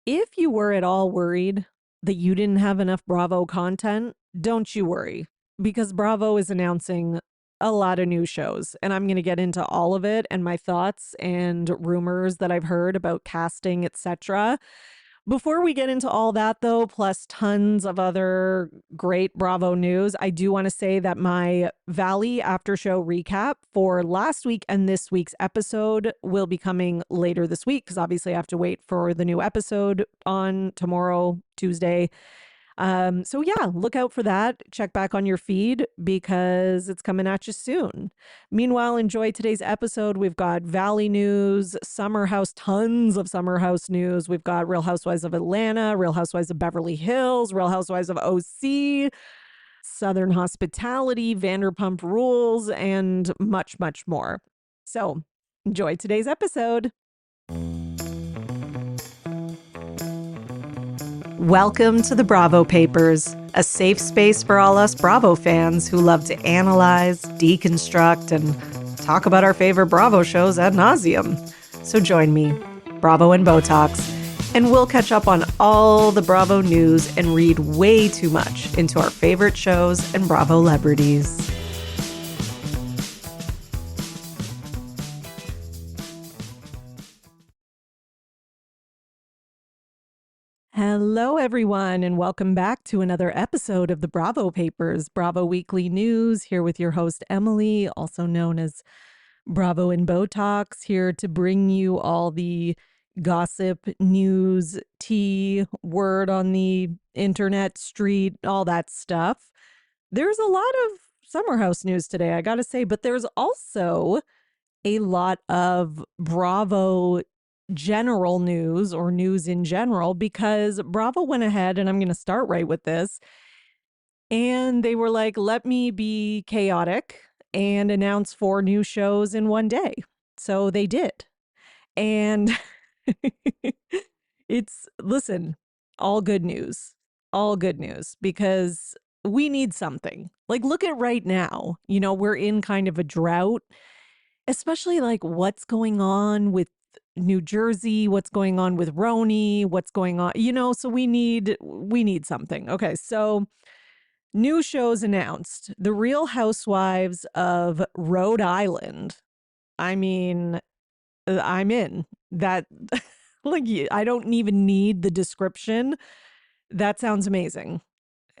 If you were at all worried that you didn't have enough Bravo content, don't you worry, because Bravo is announcing a lot of new shows, and I'm going to get into all of it and my thoughts and rumors that I've heard about casting, etc. Before we get into all that, though, plus tons of other great Bravo news, I do want to say that my Valley after show recap for last week and this week's episode will be coming later this week because obviously I have to wait for the new episode on tomorrow, Tuesday. So yeah, look out for that. Check back on your feed because it's coming at you soon. Meanwhile, enjoy today's episode. We've got Valley news, Summer House, tons of Summer House news. We've got Real Housewives of Atlanta, Real Housewives of Beverly Hills, Real Housewives of OC, Southern Hospitality, Vanderpump Rules, and much, much more. So enjoy today's episode. Welcome to the Bravo Papers, a safe space for all us Bravo fans who love to analyze, deconstruct, and talk about our favorite Bravo shows ad nauseum. So join me, Bravo and Botox, and we'll catch up on all the Bravo news and read way too much into our favorite shows and Bravo celebrities. Hello, everyone, and welcome back to another episode of the Bravo Papers, Bravo Weekly News, here with your host, Emily, also known as Bravo and Botox, here to bring you all the gossip, news, tea, word on the internet, street, all that stuff. There's a lot of Summer House news today, I gotta say, but there's also a lot of Bravo general news or news in general because Bravo went ahead, and I'm going to start right with this, and they were like, let me be chaotic and announce 4 new shows in one day. So they did. And listen, all good news, because we need something. Like, look at right now, we're in kind of a drought, especially like what's going on with New Jersey, what's going on with RHONY, what's going on, so we need something. Okay, so new shows announced. The Real Housewives of Rhode Island. I mean, I'm in. That like I don't even need the description. That sounds amazing.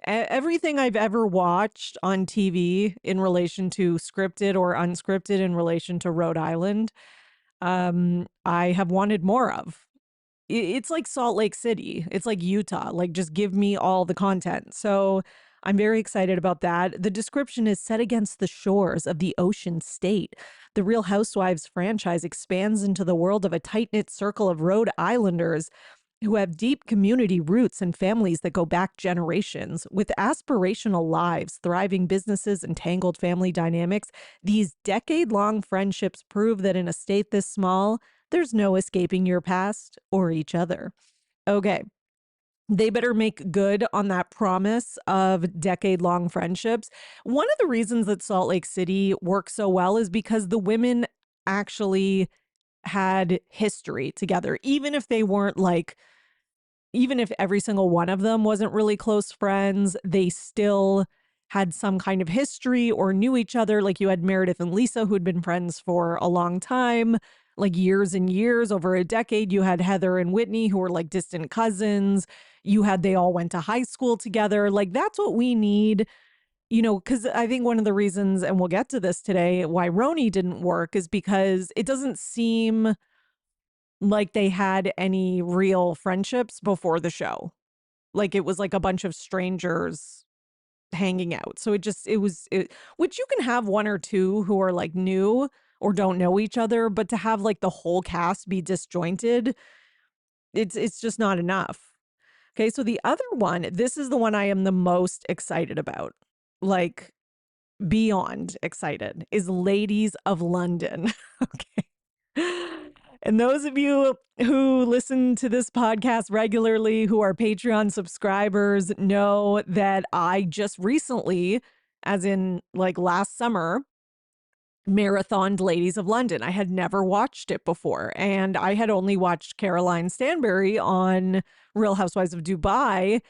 Everything I've ever watched on TV in relation to scripted or unscripted in relation to Rhode Island, I have wanted more of. It's like Salt Lake City. It's like Utah. Like, just give me all the content. So I'm very excited about that. The description is set against the shores of the ocean state. The Real Housewives franchise expands into the world of a tight-knit circle of Rhode Islanders who have deep community roots and families that go back generations. With aspirational lives, thriving businesses, and tangled family dynamics, these decade-long friendships prove that in a state this small, there's no escaping your past or each other. Okay. They better make good on that promise of decade-long friendships. One of the reasons that Salt Lake City works so well is because the women actually had history together, even if they weren't like, even if every single one of them wasn't really close friends, they still had some kind of history or knew each other. Like, you had Meredith and Lisa, who'd been friends for a long time, like years and years, over a decade. You had Heather and Whitney, who were like distant cousins. They all went to high school together. Like, that's what we need, because I think one of the reasons, and we'll get to this today, why RHONY didn't work is because it doesn't seem like they had any real friendships before the show. Like, it was like a bunch of strangers hanging out. So which you can have one or two who are like new or don't know each other, but to have like the whole cast be disjointed, it's just not enough. Okay, so the other one, this is the one I am the most excited about. Like, beyond excited, is Ladies of London. Okay. And those of you who listen to this podcast regularly, who are Patreon subscribers, know that I just recently, as in like last summer, marathoned Ladies of London. I had never watched it before, and I had only watched Caroline Stanbury on Real Housewives of Dubai.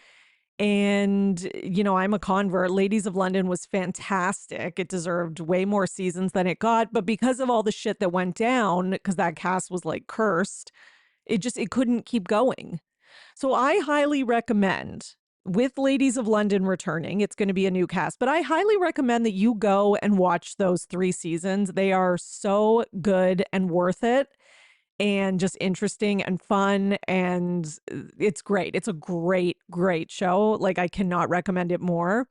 And, I'm a convert. Ladies of London was fantastic. It deserved way more seasons than it got. But because of all the shit that went down, because that cast was like cursed, it couldn't keep going. So I highly recommend, with Ladies of London returning, it's going to be a new cast, but I highly recommend that you go and watch those 3 seasons. They are so good and worth it, and just interesting and fun, and it's great. It's a great, great show. Like, I cannot recommend it more.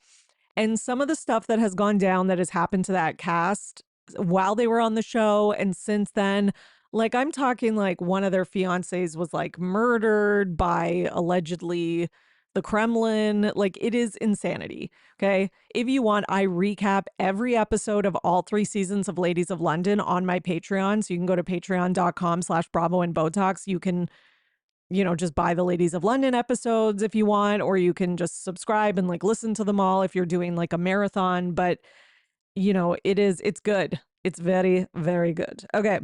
And some of the stuff that has gone down that has happened to that cast while they were on the show and since then, like, I'm talking like one of their fiancés was like murdered by allegedly the Kremlin. Like, it is insanity. Okay. If you want, I recap every episode of all 3 seasons of Ladies of London on my Patreon. So you can go to patreon.com/Bravo and Botox. You can, just buy the Ladies of London episodes if you want, or you can just subscribe and like listen to them all if you're doing like a marathon. But, it's good. It's very, very good. Okay.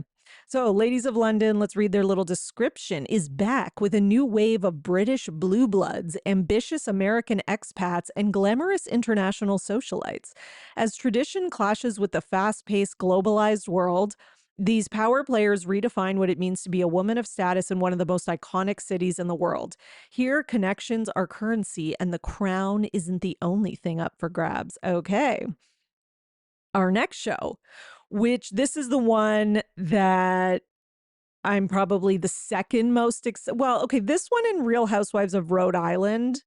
So, Ladies of London, let's read their little description, is back with a new wave of British blue bloods, ambitious American expats, and glamorous international socialites. As tradition clashes with the fast-paced, globalized world, these power players redefine what it means to be a woman of status in one of the most iconic cities in the world. Here, connections are currency, and the crown isn't the only thing up for grabs. Okay. Our next show, which this is the one that I'm probably the second most well, okay, this one in Real Housewives of Rhode Island,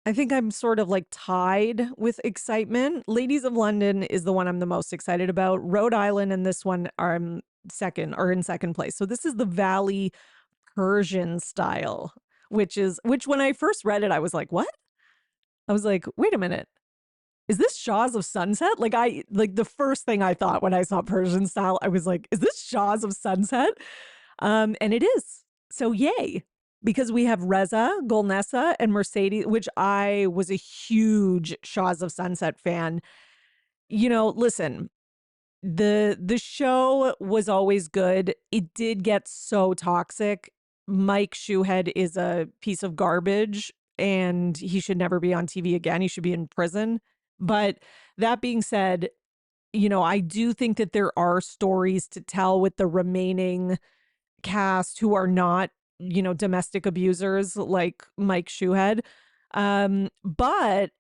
I think I'm sort of like tied with excitement. Ladies of London is the one I'm the most excited about. Rhode Island and this one are in second place. So this is the Valley Persian style, which when I first read it, I was like, what? I was like, wait a minute. Is this Shaws of Sunset? Like, the first thing I thought when I saw Persian style, I was like, is this Shaws of Sunset? And it is. So yay. Because we have Reza, Golnessa, and Mercedes, which I was a huge Shaws of Sunset fan. Listen, the show was always good. It did get so toxic. Mike Shoehead is a piece of garbage, and he should never be on TV again. He should be in prison. But that being said, I do think that there are stories to tell with the remaining cast who are not, domestic abusers like Mike Shoehead. But,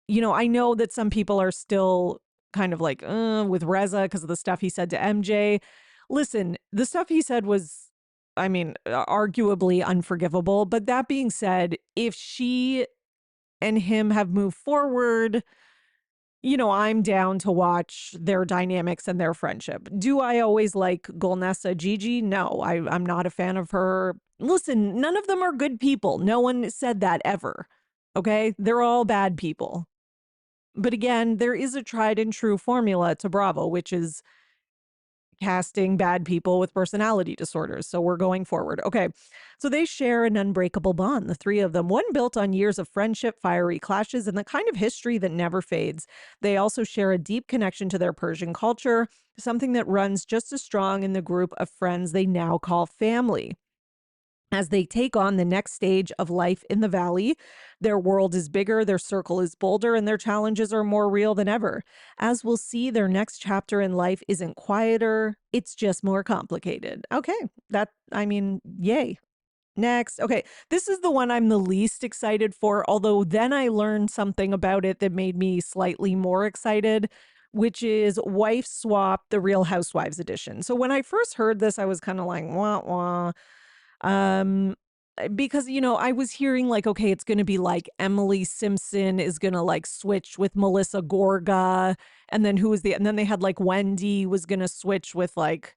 I know that some people are still kind of like, with Reza because of the stuff he said to MJ. Listen, the stuff he said was, arguably unforgivable. But that being said, if she and him have moved forward, I'm down to watch their dynamics and their friendship. Do I always like Golnessa Gigi? No, I'm not a fan of her. Listen, none of them are good people. No one said that ever. Okay? They're all bad people. But again, there is a tried and true formula to Bravo, which is casting bad people with personality disorders. So we're going forward. Okay. So they share an unbreakable bond, the 3 of them, one built on years of friendship, fiery clashes, and the kind of history that never fades. They also share a deep connection to their Persian culture, something that runs just as strong in the group of friends they now call family. As they take on the next stage of life in the Valley, their world is bigger, their circle is bolder, and their challenges are more real than ever. As we'll see, their next chapter in life isn't quieter, it's just more complicated. Okay, yay. Next. Okay, this is the one I'm the least excited for, although then I learned something about it that made me slightly more excited, which is Wife Swap, the Real Housewives edition. So when I first heard this, I was kind of like, wah, wah. Because, I was hearing like, okay, it's going to be like Emily Simpson is going to like switch with Melissa Gorga. And then and then they had like Wendy was going to switch with like,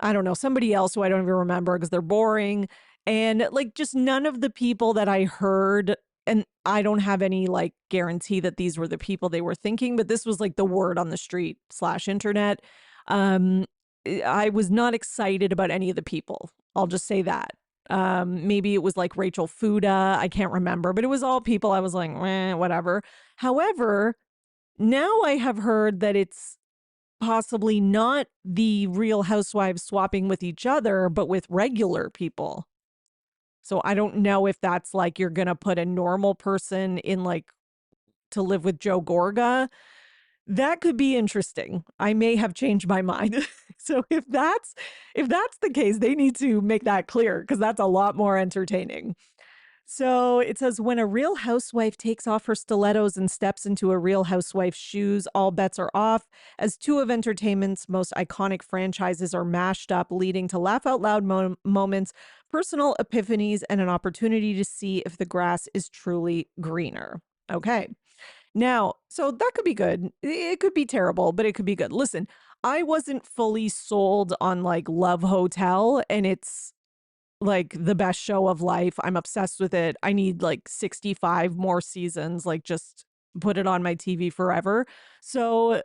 I don't know, somebody else who I don't even remember because they're boring. And like, just none of the people that I heard, and I don't have any like guarantee that these were the people they were thinking, but this was like the word on the street / internet. I was not excited about any of the people. I'll just say that. Maybe it was like Rachel Fuda. I can't remember, but it was all people I was like, whatever. However, now I have heard that it's possibly not the Real Housewives swapping with each other, but with regular people. So I don't know if that's like you're going to put a normal person in like to live with Joe Gorga. That could be interesting. I may have changed my mind. So if that's the case, they need to make that clear because that's a lot more entertaining. So it says when a real housewife takes off her stilettos and steps into a real housewife's shoes, all bets are off, as two of entertainment's most iconic franchises are mashed up, leading to laugh out loud moments, personal epiphanies, and an opportunity to see if the grass is truly greener. Okay. Now, so that could be good. It could be terrible, but it could be good. Listen, I wasn't fully sold on like Love Hotel, and it's like the best show of life. I'm obsessed with it. I need like 65 more seasons, like just put it on my TV forever. So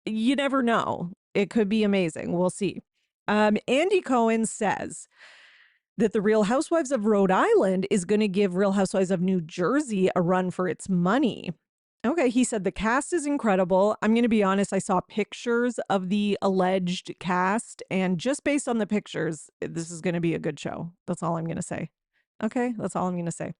you never know. It could be amazing. We'll see. Andy Cohen says that the Real Housewives of Rhode Island is going to give Real Housewives of New Jersey a run for its money. Okay, he said the cast is incredible. I'm going to be honest, I saw pictures of the alleged cast, and just based on the pictures, this is going to be a good show. That's all I'm going to say. Okay, that's all I'm going to say.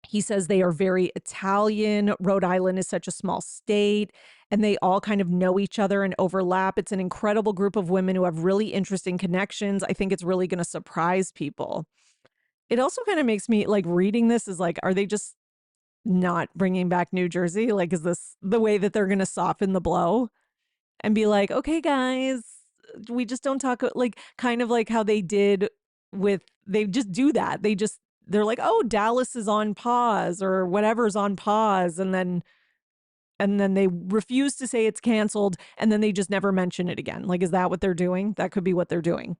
He says they are very Italian. Rhode Island is such a small state, and they all kind of know each other and overlap. It's an incredible group of women who have really interesting connections. I think it's really going to surprise people. It also kind of makes me like reading this is like, are they just not bringing back New Jersey? Like, is this the way that they're going to soften the blow and be like, okay, guys, we just don't talk like kind of like how they did with, they just do that. They're like, oh, Dallas is on pause or whatever's on pause. And then they refuse to say it's canceled. And then they just never mention it again. Like, is that what they're doing? That could be what they're doing.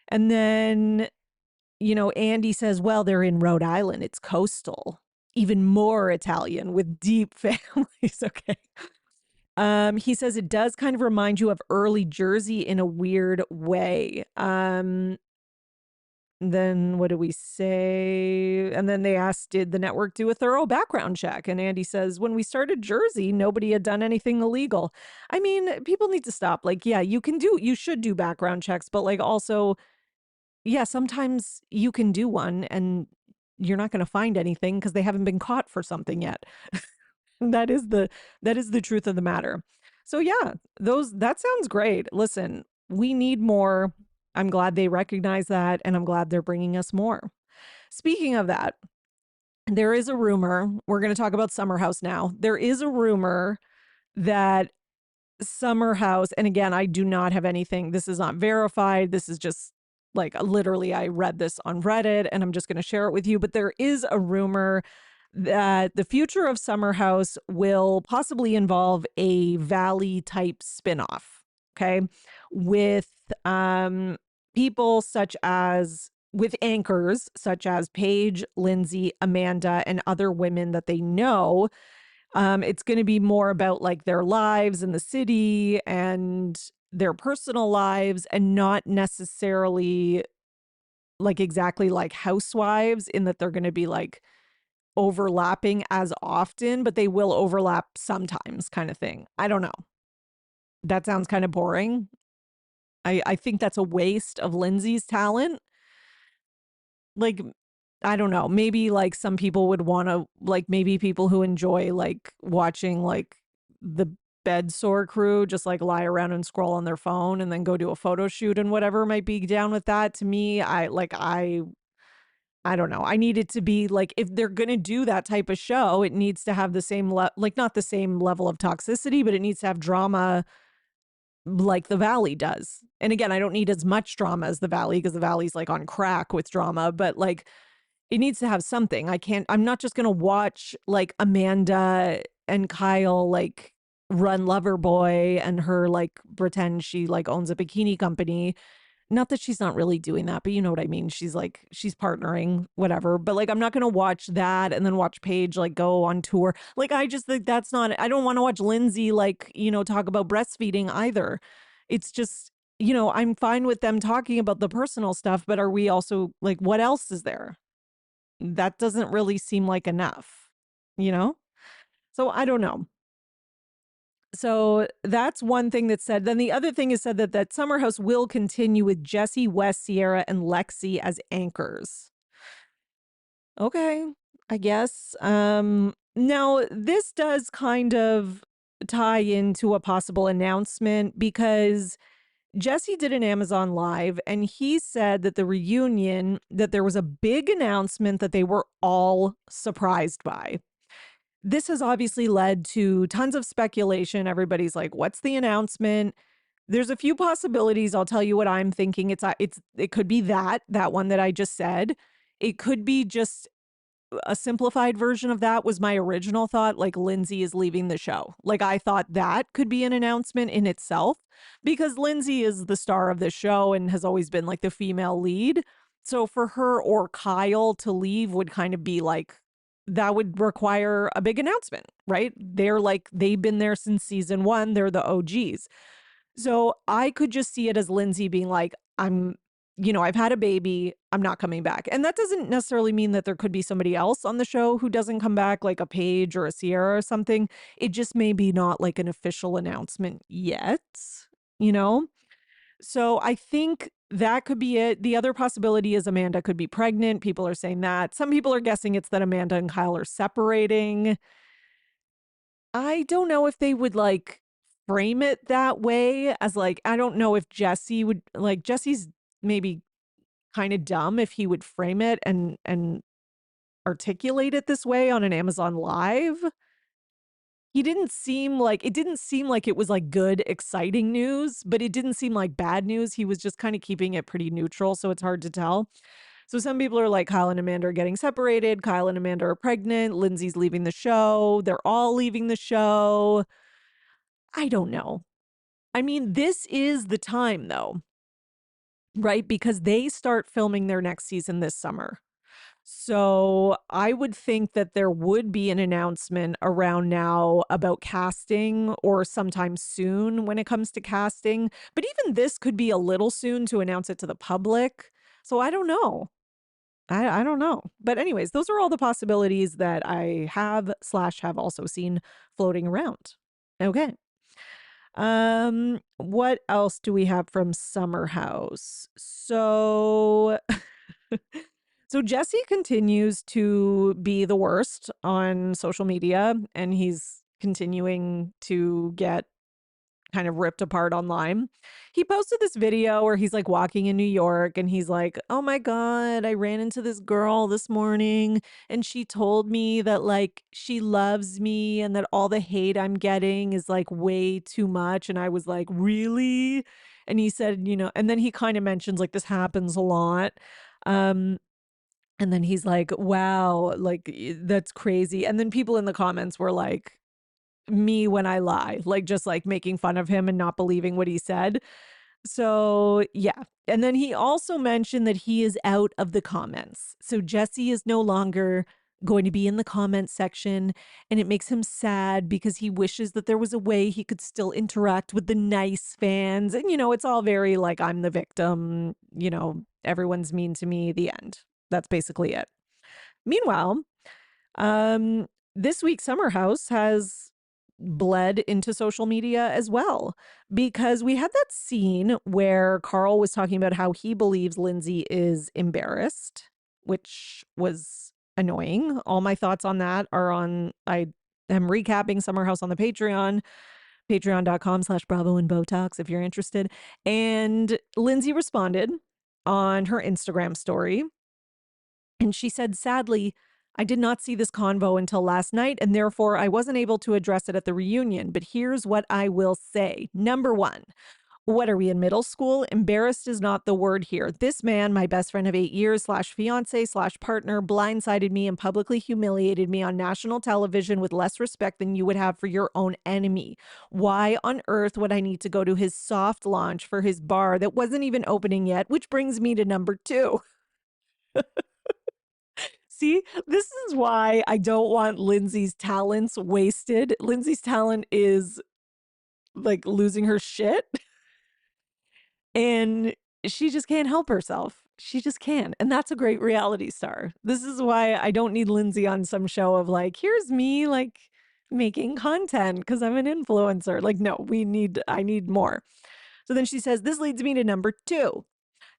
And then, Andy says, well, they're in Rhode Island. It's coastal, even more Italian with deep families. Okay. He says it does kind of remind you of early Jersey in a weird way. Then what do we say? And then they asked, did the network do a thorough background check? And Andy says, when we started Jersey, nobody had done anything illegal. I mean, people need to stop. Like, yeah, you should do background checks, but like also, yeah, sometimes you can do one and you're not going to find anything because they haven't been caught for something yet. that is the truth of the matter. So yeah, that sounds great. Listen, we need more. I'm glad they recognize that, and I'm glad they're bringing us more. Speaking of that, there is a rumor. We're going to talk about Summer House now. There is a rumor that Summer House, and again, I do not have anything. This is not verified. This is just like literally, I read this on Reddit, and I'm just going to share it with you. But there is a rumor that the future of Summer House will possibly involve a Valley type spinoff. Okay. With people such as, with anchors such as Paige, Lindsay, Amanda, and other women that they know. It's going to be more about like their lives in the city and their personal lives, and not necessarily like exactly like housewives in that they're going to be like overlapping as often, but they will overlap sometimes kind of thing. I don't know. That sounds kind of boring. I think that's a waste of Lindsay's talent. Like, I don't know. Maybe like some people would want to, like maybe people who enjoy like watching like the bed sore crew just like lie around and scroll on their phone and then go do a photo shoot and whatever might be down with that. To me, I don't know. I need it to be like, if they're going to do that type of show, it needs to have the same, like not the same level of toxicity, but it needs to have drama like the Valley does. And again, I don't need as much drama as the Valley because the Valley's like on crack with drama, but like it needs to have something. I'm not just going to watch like Amanda and Kyle like run Loverboy and her like pretend she like owns a bikini company. Not that she's not really doing that, but you know what I mean? She's partnering, whatever. But like, I'm not going to watch that and then watch Paige like go on tour. Like, I just think that's not, I don't want to watch Lindsay like, talk about breastfeeding either. It's just, I'm fine with them talking about the personal stuff, but are we also like, what else is there? That doesn't really seem like enough, you know? So I don't know. So that's one thing that's said. Then the other thing is said that Summer House will continue with Jesse, Wes, Sierra, and Lexi as anchors. Okay, I guess. Now this does kind of tie into a possible announcement because Jesse did an Amazon Live and he said that the reunion, that there was a big announcement that they were all surprised by. This has obviously led to tons of speculation. Everybody's like, what's the announcement? There's a few possibilities. I'll tell you what I'm thinking. It could be that one that I just said. It could be just a simplified version of that was my original thought, like Lindsay is leaving the show. Like I thought that could be an announcement in itself because Lindsay is the star of the show and has always been like the female lead. So for her or Kyle to leave would kind of be like that would require a big announcement, right? They've been there since season 1, they're the OGs. So I could just see it as Lindsay being like, I've had a baby, I'm not coming back. And that doesn't necessarily mean that there could be somebody else on the show who doesn't come back, like a Paige or a Sierra or something. It just may be not like an official announcement yet, you know? So I think that could be it. The other possibility is Amanda could be pregnant. People are saying that. Some people are guessing it's that Amanda and Kyle are separating. I don't know if they would like frame it that way as like, I don't know if Jesse would like Jesse's maybe kind of dumb if he would frame it and articulate it this way on an Amazon Live. It didn't seem like it was like good, exciting news, but it didn't seem like bad news. He was just kind of keeping it pretty neutral, so it's hard to tell. So some people are like, Kyle and Amanda are getting separated. Kyle and Amanda are pregnant. Lindsay's leaving the show. They're all leaving the show. I don't know. I mean, this is the time though, right? Because they start filming their next season this summer. So I would think that there would be an announcement around now about casting or sometime soon when it comes to casting. But even this could be a little soon to announce it to the public. So I don't know. I don't know. But anyways, those are all the possibilities that I have also seen floating around. Okay. What else do we have from Summer House? So so Jesse continues to be the worst on social media and he's continuing to get kind of ripped apart online. He posted this video where he's like walking in New York and he's like, "Oh my God, I ran into this girl this morning and she told me that like she loves me and that all the hate I'm getting is like way too much." And I was like, "Really?" And he said, and then he kind of mentions like this happens a lot. Um, and then he's like, "Wow, like that's crazy." And then people in the comments were like, me when I lie, like just like making fun of him and not believing what he said. So, yeah. And then he also mentioned that he is out of the comments. So Jesse is no longer going to be in the comment section and it makes him sad because he wishes that there was a way he could still interact with the nice fans. And it's all very like I'm the victim, everyone's mean to me, the end. That's basically it. Meanwhile, um this week Summer House has bled into social media as well because we had that scene where Carl was talking about how he believes Lindsay is embarrassed, which was annoying. All my thoughts on that are I am recapping Summer House on the patreon.com/Bravo and Botox if you're interested. And Lindsay responded on her Instagram story and she said, "Sadly, I did not see this convo until last night, and therefore I wasn't able to address it at the reunion. But here's what I will say. Number one, what are we in middle school? Embarrassed is not the word here. This man, my best friend of 8 years /fiance/partner, blindsided me and publicly humiliated me on national television with less respect than you would have for your own enemy. Why on earth would I need to go to his soft launch for his bar that wasn't even opening yet? Which brings me to number two." See, this is why I don't want Lindsay's talents wasted. Lindsay's talent is like losing her shit and she just can't help herself. She just can't. And that's a great reality star. This is why I don't need Lindsay on some show of like, here's me, like making content because I'm an influencer. Like, no, I need more. So then she says, this leads me to number two.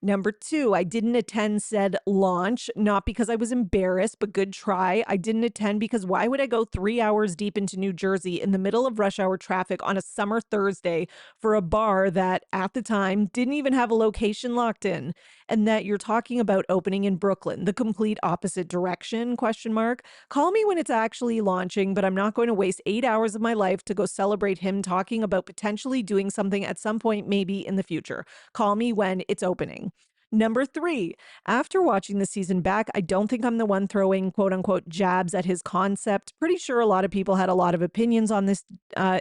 Number two, I didn't attend said launch, not because I was embarrassed, but good try. I didn't attend because why would I go 3 hours deep into New Jersey in the middle of rush hour traffic on a summer Thursday for a bar that at the time didn't even have a location locked in, and that you're talking about opening in Brooklyn, the complete opposite direction, question mark. Call me when it's actually launching, but I'm not going to waste 8 hours of my life to go celebrate him talking about potentially doing something at some point, maybe in the future. Call me when it's opening. Number three, after watching the season back, I don't think I'm the one throwing quote unquote jabs at his concept. Pretty sure a lot of people had a lot of opinions on this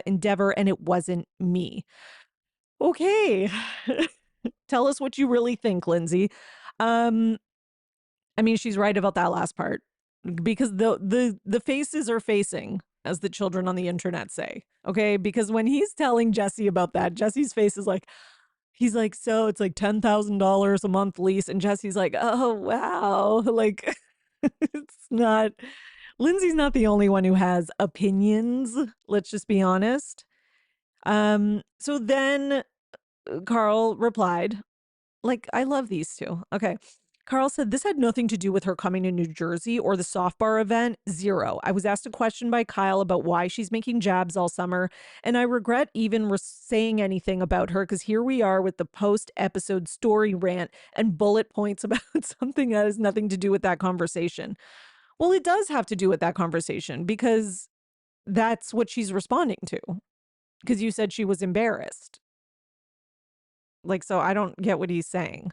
endeavor, and it wasn't me. Okay. Tell us what you really think, Lindsay. Um, I mean, she's right about that last part because the faces are facing, as the children on the internet say. Okay, because when he's telling Jesse about that, Jesse's face is like, he's like, so it's like $10,000 a month lease. And Jesse's like, oh, wow. Like, it's not, Lindsay's not the only one who has opinions. Let's just be honest. So then Carl replied, like, I love these two. Okay. Carl said, this had nothing to do with her coming to New Jersey or the soft bar event. Zero. I was asked a question by Kyle about why she's making jabs all summer, and I regret even saying anything about her because here we are with the post-episode story rant and bullet points about something that has nothing to do with that conversation. Well, it does have to do with that conversation because that's what she's responding to because you said she was embarrassed. Like, so I don't get what he's saying.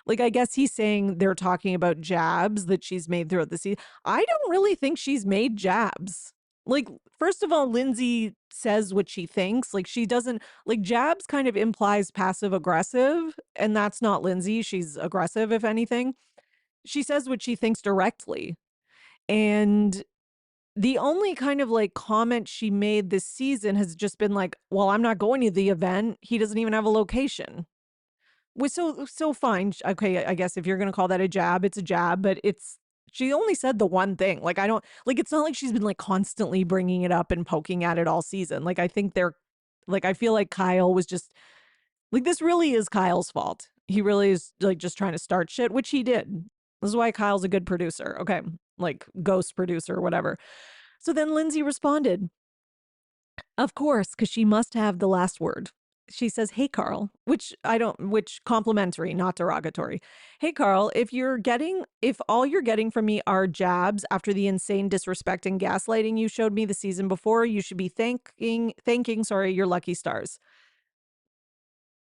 Like, I guess he's saying they're talking about jabs that she's made throughout the season. I don't really think she's made jabs. Like, first of all, Lindsay says what she thinks. Like, she doesn't, like, jabs kind of implies passive aggressive, and that's not Lindsay. She's aggressive, if anything. She says what she thinks directly. And the only kind of like comment she made this season has just been like, well, I'm not going to the event. He doesn't even have a location. Was so fine. Okay, I guess if you're gonna call that a jab, it's a jab, but it's she only said the one thing. Like I don't like it's not like she's been like constantly bringing it up and poking at it all season. Like I think they're like I feel like Kyle was just like this really is Kyle's fault. He really is like just trying to start shit, which he did. This is why Kyle's a good producer. Okay, like ghost producer or whatever. So then Lindsay responded, of course, because she must have the last word. She says, hey, Carl, which complimentary, not derogatory. Hey, Carl, if all you're getting from me are jabs after the insane disrespect and gaslighting you showed me the season before, you should be thanking, your lucky stars.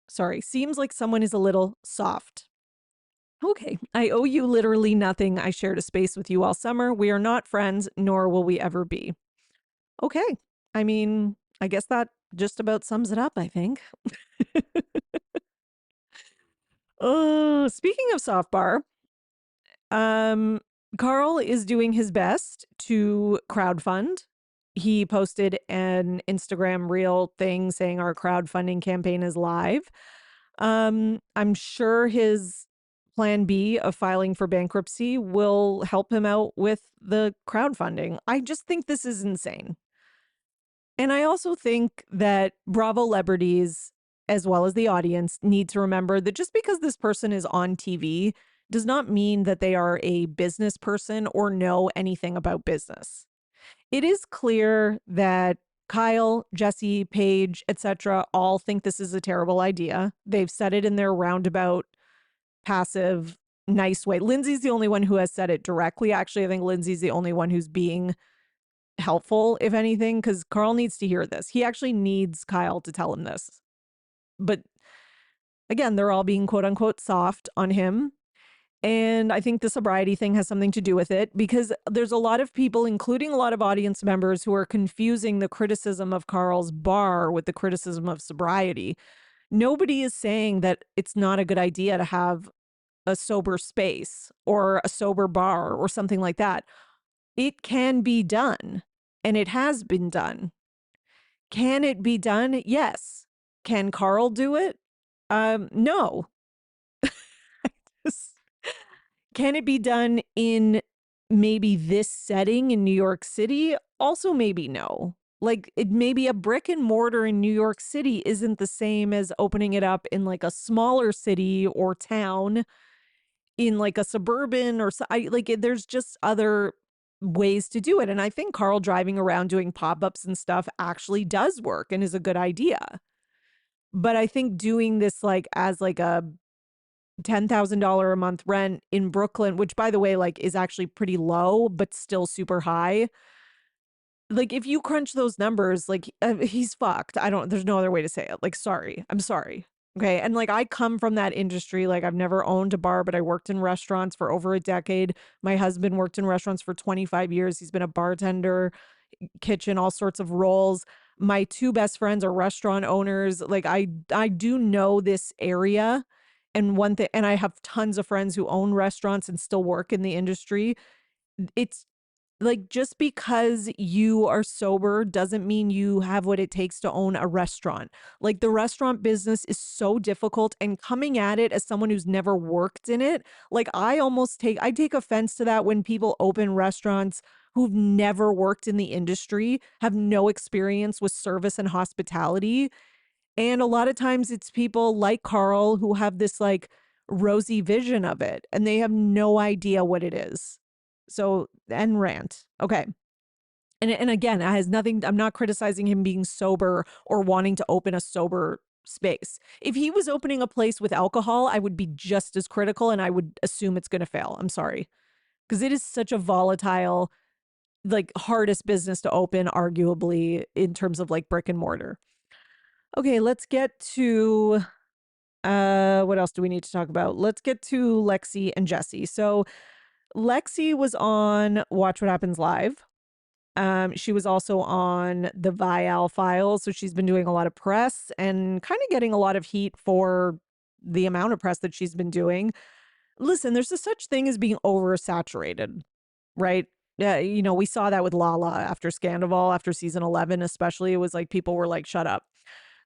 Sorry, seems like someone is a little soft. Okay, I owe you literally nothing. I shared a space with you all summer. We are not friends, nor will we ever be. Okay. I mean, I guess that just about sums it up, I think. Oh, speaking of soft bar, um, Carl is doing his best to crowdfund. He posted an Instagram reel thing saying our crowdfunding campaign is live. I'm sure his plan B of filing for bankruptcy will help him out with the crowdfunding. I just think this is insane. And I also think that Bravo celebrities, as well as the audience, need to remember that just because this person is on TV does not mean that they are a business person or know anything about business. It is clear that Kyle, Jesse, Paige, etc., all think this is a terrible idea. They've said it in their roundabout, passive, nice way. Lindsay's the only one who has said it directly. Actually, I think Lindsay's the only one who's being helpful, if anything, because Carl needs to hear this. He actually needs Kyle to tell him this. But again, they're all being quote unquote soft on him. And I think the sobriety thing has something to do with it because there's a lot of people, including a lot of audience members, who are confusing the criticism of Carl's bar with the criticism of sobriety. Nobody is saying that it's not a good idea to have a sober space or a sober bar or something like that. It can be done, and it has been done. Can it be done? Yes. Can Carl do it? No. Can it be done in maybe this setting in New York City? Also, maybe no. Like it maybe a brick and mortar in New York City isn't the same as opening it up in like a smaller city or town in like a suburban or there's just other ways to do it. And I think Carl driving around doing pop-ups and stuff actually does work and is a good idea. But I think doing this like as like a $10,000 a month rent in Brooklyn, which by the way, like is actually pretty low, but still super high. Like if you crunch those numbers, like he's fucked. There's no other way to say it. Like, sorry, I'm sorry. Okay. And like I come from that industry. Like I've never owned a bar, but I worked in restaurants for over a decade. My husband worked in restaurants for 25 years. He's been a bartender, kitchen, all sorts of roles. My two best friends are restaurant owners. Like I do know this area. And one thing, and I have tons of friends who own restaurants and still work in the industry. It's like just because you are sober doesn't mean you have what it takes to own a restaurant. Like the restaurant business is so difficult, and coming at it as someone who's never worked in it, like I take offense to that when people open restaurants who've never worked in the industry, have no experience with service and hospitality. And a lot of times it's people like Carl who have this like rosy vision of it and they have no idea what it is. So, and rant. Okay. And again, it has nothing, I'm not criticizing him being sober or wanting to open a sober space. If he was opening a place with alcohol, I would be just as critical and I would assume it's going to fail. I'm sorry. Because it is such a volatile, like hardest business to open, arguably, in terms of like brick and mortar. Okay, let's get to what else do we need to talk about? Let's get to Lexi and Jesse. So Lexi was on Watch What Happens Live. She was also on the Vial files. So she's been doing a lot of press and kind of getting a lot of heat for the amount of press that she's been doing. Listen, there's a such thing as being oversaturated, right? Yeah, you know, we saw that with Lala after Scandival, after season 11, especially. It was like people were like, shut up.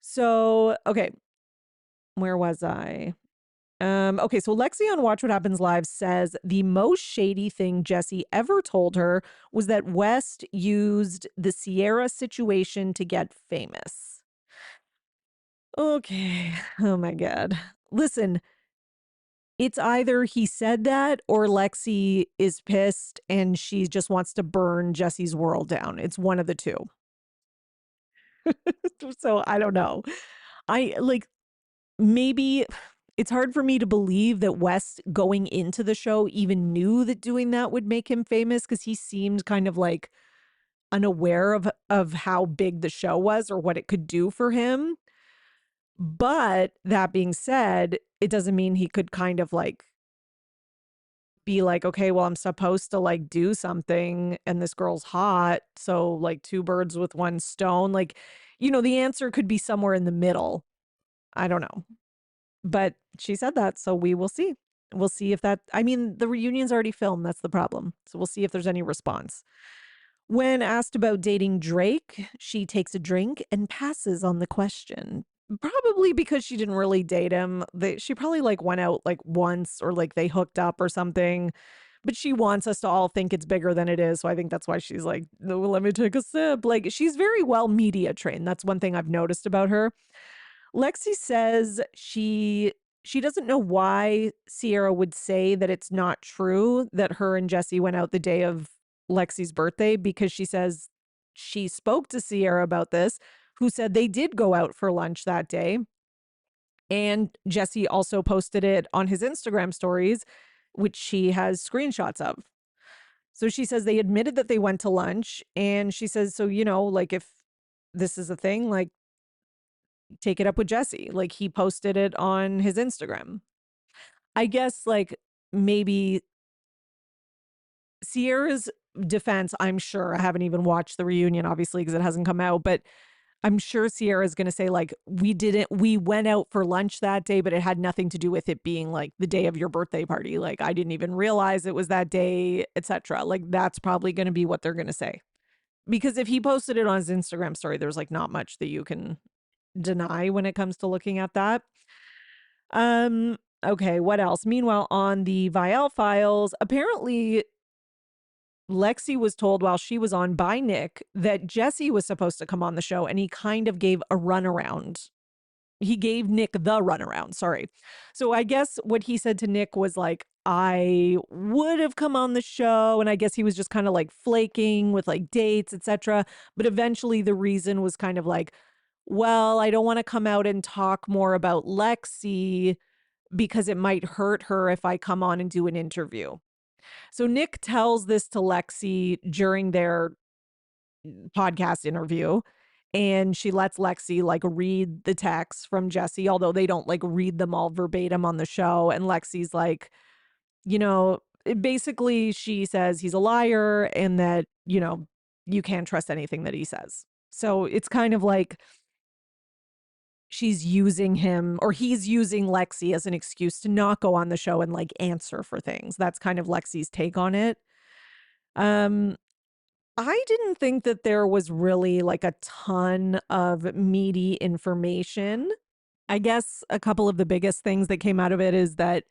So, okay, where was I? Okay, so Lexi on Watch What Happens Live says the most shady thing Jesse ever told her was that West used the Sierra situation to get famous. Okay. Oh my God. Listen, it's either he said that or Lexi is pissed and she just wants to burn Jesse's world down. It's one of the two. So I don't know. I like maybe it's hard for me to believe that West going into the show even knew that doing that would make him famous because he seemed kind of like unaware of how big the show was or what it could do for him. But that being said, it doesn't mean he could kind of like be like, okay, well, I'm supposed to like do something and this girl's hot. So like two birds with one stone. Like, you know, the answer could be somewhere in the middle. I don't know. But she said that, so we will see. We'll see if that, I mean, the reunion's already filmed. That's the problem. So we'll see if there's any response. When asked about dating Drake, she takes a drink and passes on the question. Probably because she didn't really date him. She probably like went out like once or like they hooked up or something. But she wants us to all think it's bigger than it is. So I think that's why she's like, no, let me take a sip. Like she's very well media trained. That's one thing I've noticed about her. Lexi says she doesn't know why Sierra would say that it's not true that her and Jesse went out the day of Lexi's birthday because she says she spoke to Sierra about this, who said they did go out for lunch that day. And Jesse also posted it on his Instagram stories, which she has screenshots of. So she says they admitted that they went to lunch. And she says, so, you know, like if this is a thing, like take it up with Jesse. Like he posted it on his Instagram. I guess like maybe Sierra's defense, I'm sure, I haven't even watched the reunion, obviously, because it hasn't come out, but I'm sure Sierra's going to say like, we went out for lunch that day, but it had nothing to do with it being like the day of your birthday party. Like I didn't even realize it was that day, etc. Like that's probably going to be what they're going to say. Because if he posted it on his Instagram story, there's like not much that you can deny when it comes to looking at that. Okay, what else? Meanwhile, on the Vial files, apparently Lexi was told while she was on by Nick that Jesse was supposed to come on the show, and he kind of gave a runaround. He gave Nick the runaround, sorry. So I guess what he said to Nick was like, I would have come on the show, and I guess he was just kind of like flaking with like dates, etc. But eventually the reason was kind of like, well, I don't want to come out and talk more about Lexi because it might hurt her if I come on and do an interview. So Nick tells this to Lexi during their podcast interview, and she lets Lexi like read the text from Jesse, although they don't like read them all verbatim on the show. And Lexi's like, you know, basically she says he's a liar and that, you know, you can't trust anything that he says. So it's kind of like she's using him, or he's using Lexi as an excuse to not go on the show and like answer for things. That's kind of Lexi's take on it. Um I didn't think that there was really like a ton of meaty information. I guess a couple of the biggest things that came out of it is that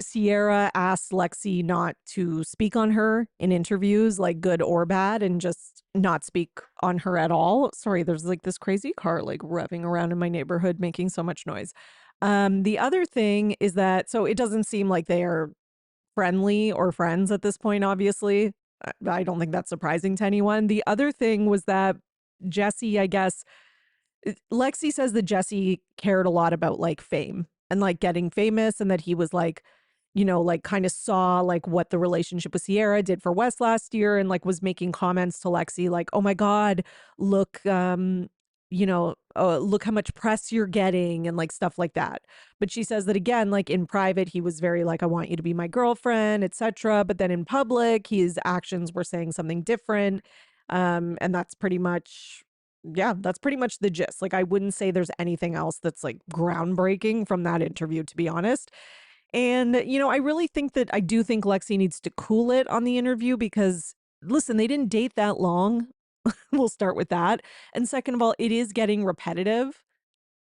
Sierra asked Lexi not to speak on her in interviews, like good or bad, and just not speak on her at all. Sorry, there's like this crazy car like revving around in my neighborhood making so much noise. The other thing is that, so it doesn't seem like they are friendly or friends at this point, obviously. I don't think that's surprising to anyone. The other thing was that Jesse, I guess, Lexi says that Jesse cared a lot about like fame and like getting famous, and that he was like, you know, like kind of saw like what the relationship with Sierra did for Wes last year, and like was making comments to Lexi like, oh my God, look, you know, look how much press you're getting and like stuff like that. But she says that again, like in private, he was very like, I want you to be my girlfriend, etc. But then in public, his actions were saying something different. And that's pretty much, yeah, that's pretty much the gist. Like, I wouldn't say there's anything else that's like groundbreaking from that interview, to be honest. And, you know, I really think that I do think Lexi needs to cool it on the interview because, listen, they didn't date that long. We'll start with that. And second of all, it is getting repetitive.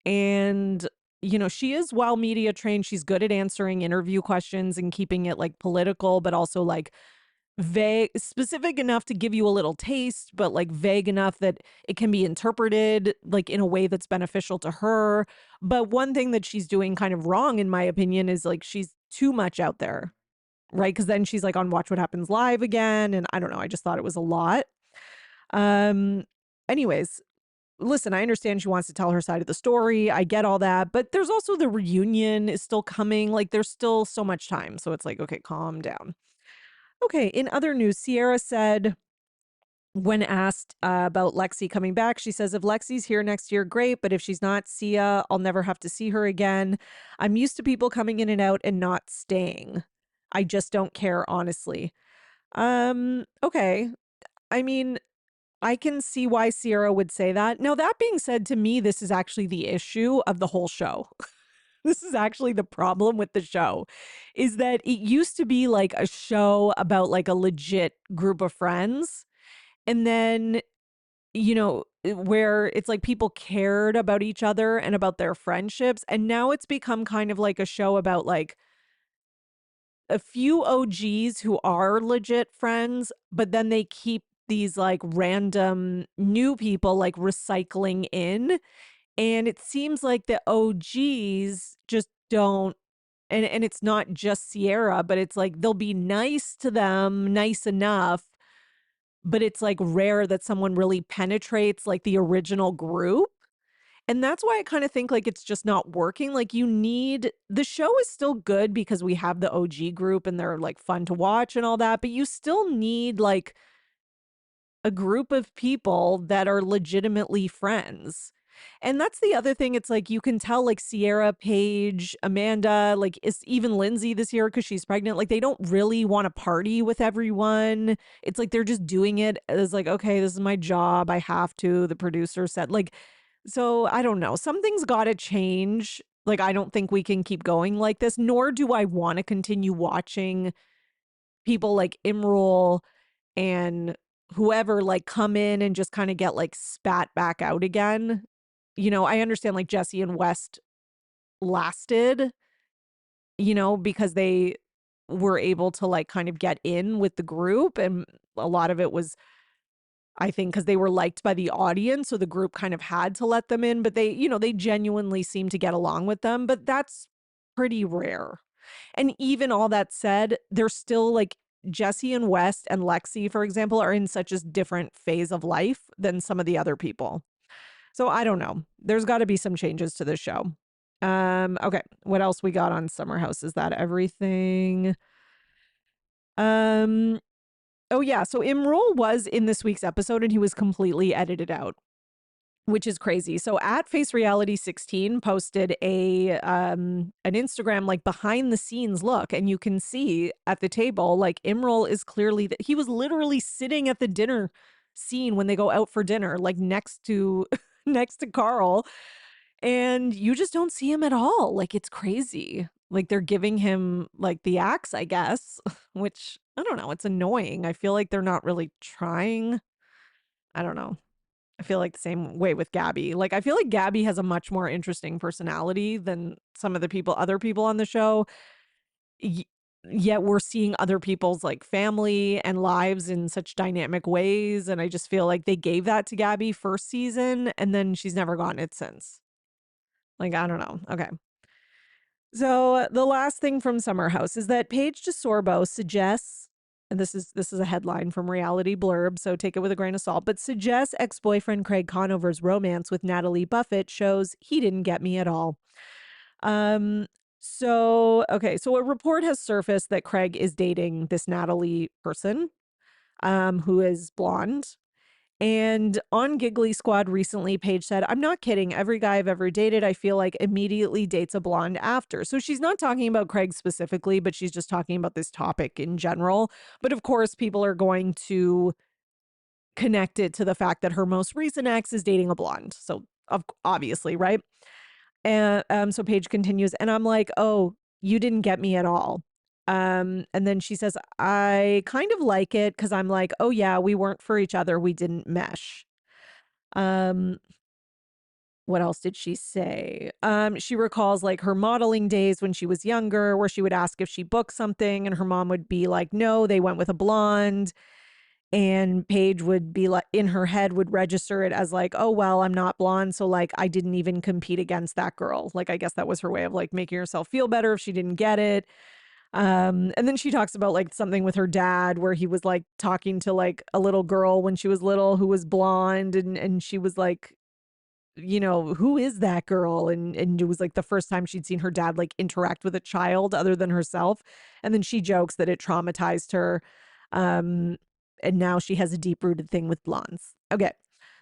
And, you know, she is well media trained. She's good at answering interview questions and keeping it like political, but also like vague, specific enough to give you a little taste, but like vague enough that it can be interpreted like in a way that's beneficial to her. But one thing that she's doing kind of wrong, in my opinion, is like she's too much out there, right? Because then she's like on Watch What Happens Live again. And I don't know, I just thought it was a lot. Um, anyways, listen, I understand she wants to tell her side of the story. I get all that, but there's also the reunion is still coming. Like there's still so much time. So it's like, okay, calm down. Okay, in other news, Sierra said when asked about Lexi coming back, she says, if Lexi's here next year, great. But if she's not, see ya. I'll never have to see her again. I'm used to people coming in and out and not staying. I just don't care, honestly. Okay. I mean, I can see why Sierra would say that. Now, that being said, to me, this is actually the issue of the whole show. This is actually the problem with the show, is that it used to be like a show about like a legit group of friends. And then, you know, where it's like people cared about each other and about their friendships. And now it's become kind of like a show about like a few OGs who are legit friends, but then they keep these like random new people like recycling in. And it seems like the OGs just don't, and it's not just Sierra, but it's like they'll be nice to them, nice enough, but it's like rare that someone really penetrates like the original group. And that's why I kind of think like it's just not working. Like you need, the show is still good because we have the OG group and they're like fun to watch and all that, but you still need like a group of people that are legitimately friends. And that's the other thing. It's like you can tell like Sierra, Paige, Amanda, like it's even Lindsay this year because she's pregnant. Like they don't really want to party with everyone. It's like they're just doing it as like, okay, this is my job. I have to. The producer said, like, so I don't know. Something's got to change. Like, I don't think we can keep going like this, nor do I want to continue watching people like Imrul and whoever like come in and just kind of get like spat back out again. You know, I understand like Jesse and West lasted, you know, because they were able to like kind of get in with the group. And a lot of it was, I think, because they were liked by the audience. So the group kind of had to let them in, but they, they genuinely seem to get along with them. But that's pretty rare. And even all that said, they're still like Jesse and West and Lexi, for example, are in such a different phase of life than some of the other people. So I don't know. There's got to be some changes to this show. Okay. What else we got on Summer House? Is that everything? Um, oh yeah. So Imrul was in this week's episode and he was completely edited out, which is crazy. So at Face Reality 16 posted an Instagram like behind the scenes look, and you can see at the table like Imrul is clearly he was literally sitting at the dinner scene when they go out for dinner, like next to next to Carl, and you just don't see him at all. Like it's crazy. Like they're giving him like the axe, I guess, which I don't know. It's annoying. I feel like they're not really trying. I don't know. I feel like the same way with Gabby. Like, I feel like Gabby has a much more interesting personality than some of the other people on the show. Yet we're seeing other people's like family and lives in such dynamic ways. And I just feel like they gave that to Gabby first season and then she's never gotten it since. Like, I don't know. Okay. So the last thing from Summer House is that Paige DeSorbo suggests, and this is a headline from Reality Blurb, so take it with a grain of salt, but suggests ex-boyfriend Craig Conover's romance with Natalie Buffett shows he didn't get me at all. So a report has surfaced that Craig is dating this Natalie person, who is blonde. And on Giggly Squad recently, Paige said, I'm not kidding. Every guy I've ever dated, I feel like immediately dates a blonde after. So she's not talking about Craig specifically, but she's just talking about this topic in general. But of course, people are going to connect it to the fact that her most recent ex is dating a blonde. So obviously, right? And so Paige continues, and I'm like, oh, you didn't get me at all. And then she says, I kind of like it because I'm like, oh yeah, we weren't for each other. We didn't mesh. What else did she say? She recalls like her modeling days when she was younger, where she would ask if she booked something and her mom would be like, no, they went with a blonde. And Paige would be like, in her head would register it as like, oh, well, I'm not blonde. So like, I didn't even compete against that girl. Like, I guess that was her way of like making herself feel better if she didn't get it. And then she talks about like something with her dad where he was like talking to like a little girl when she was little who was blonde and she was like, who is that girl? And it was like the first time she'd seen her dad like interact with a child other than herself. And then she jokes that it traumatized her. And now she has a deep rooted thing with blondes. Okay.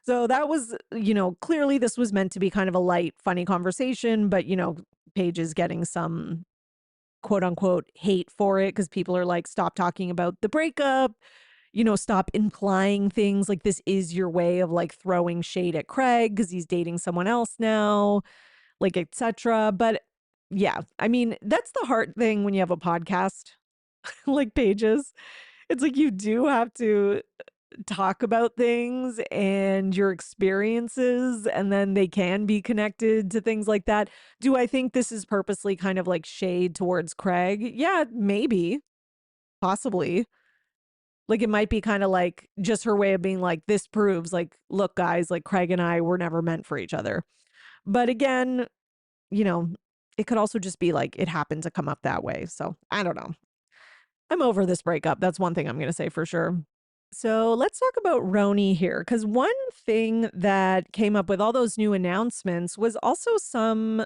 So that was, clearly this was meant to be kind of a light, funny conversation, but, Paige is getting some quote unquote hate for it because people are like, stop talking about the breakup, stop implying things like this is your way of like throwing shade at Craig because he's dating someone else now, like, etc. But yeah, I mean, that's the hard thing when you have a podcast like Paige's. It's like you do have to talk about things and your experiences, and then they can be connected to things like that. Do I think this is purposely kind of like shade towards Craig? Yeah, maybe, possibly. Like it might be kind of like just her way of being like, this proves like, look, guys, like Craig and I were never meant for each other. But again, it could also just be like it happened to come up that way. So I don't know. I'm over this breakup. That's one thing I'm going to say for sure. So let's talk about RHONY here, because one thing that came up with all those new announcements was also some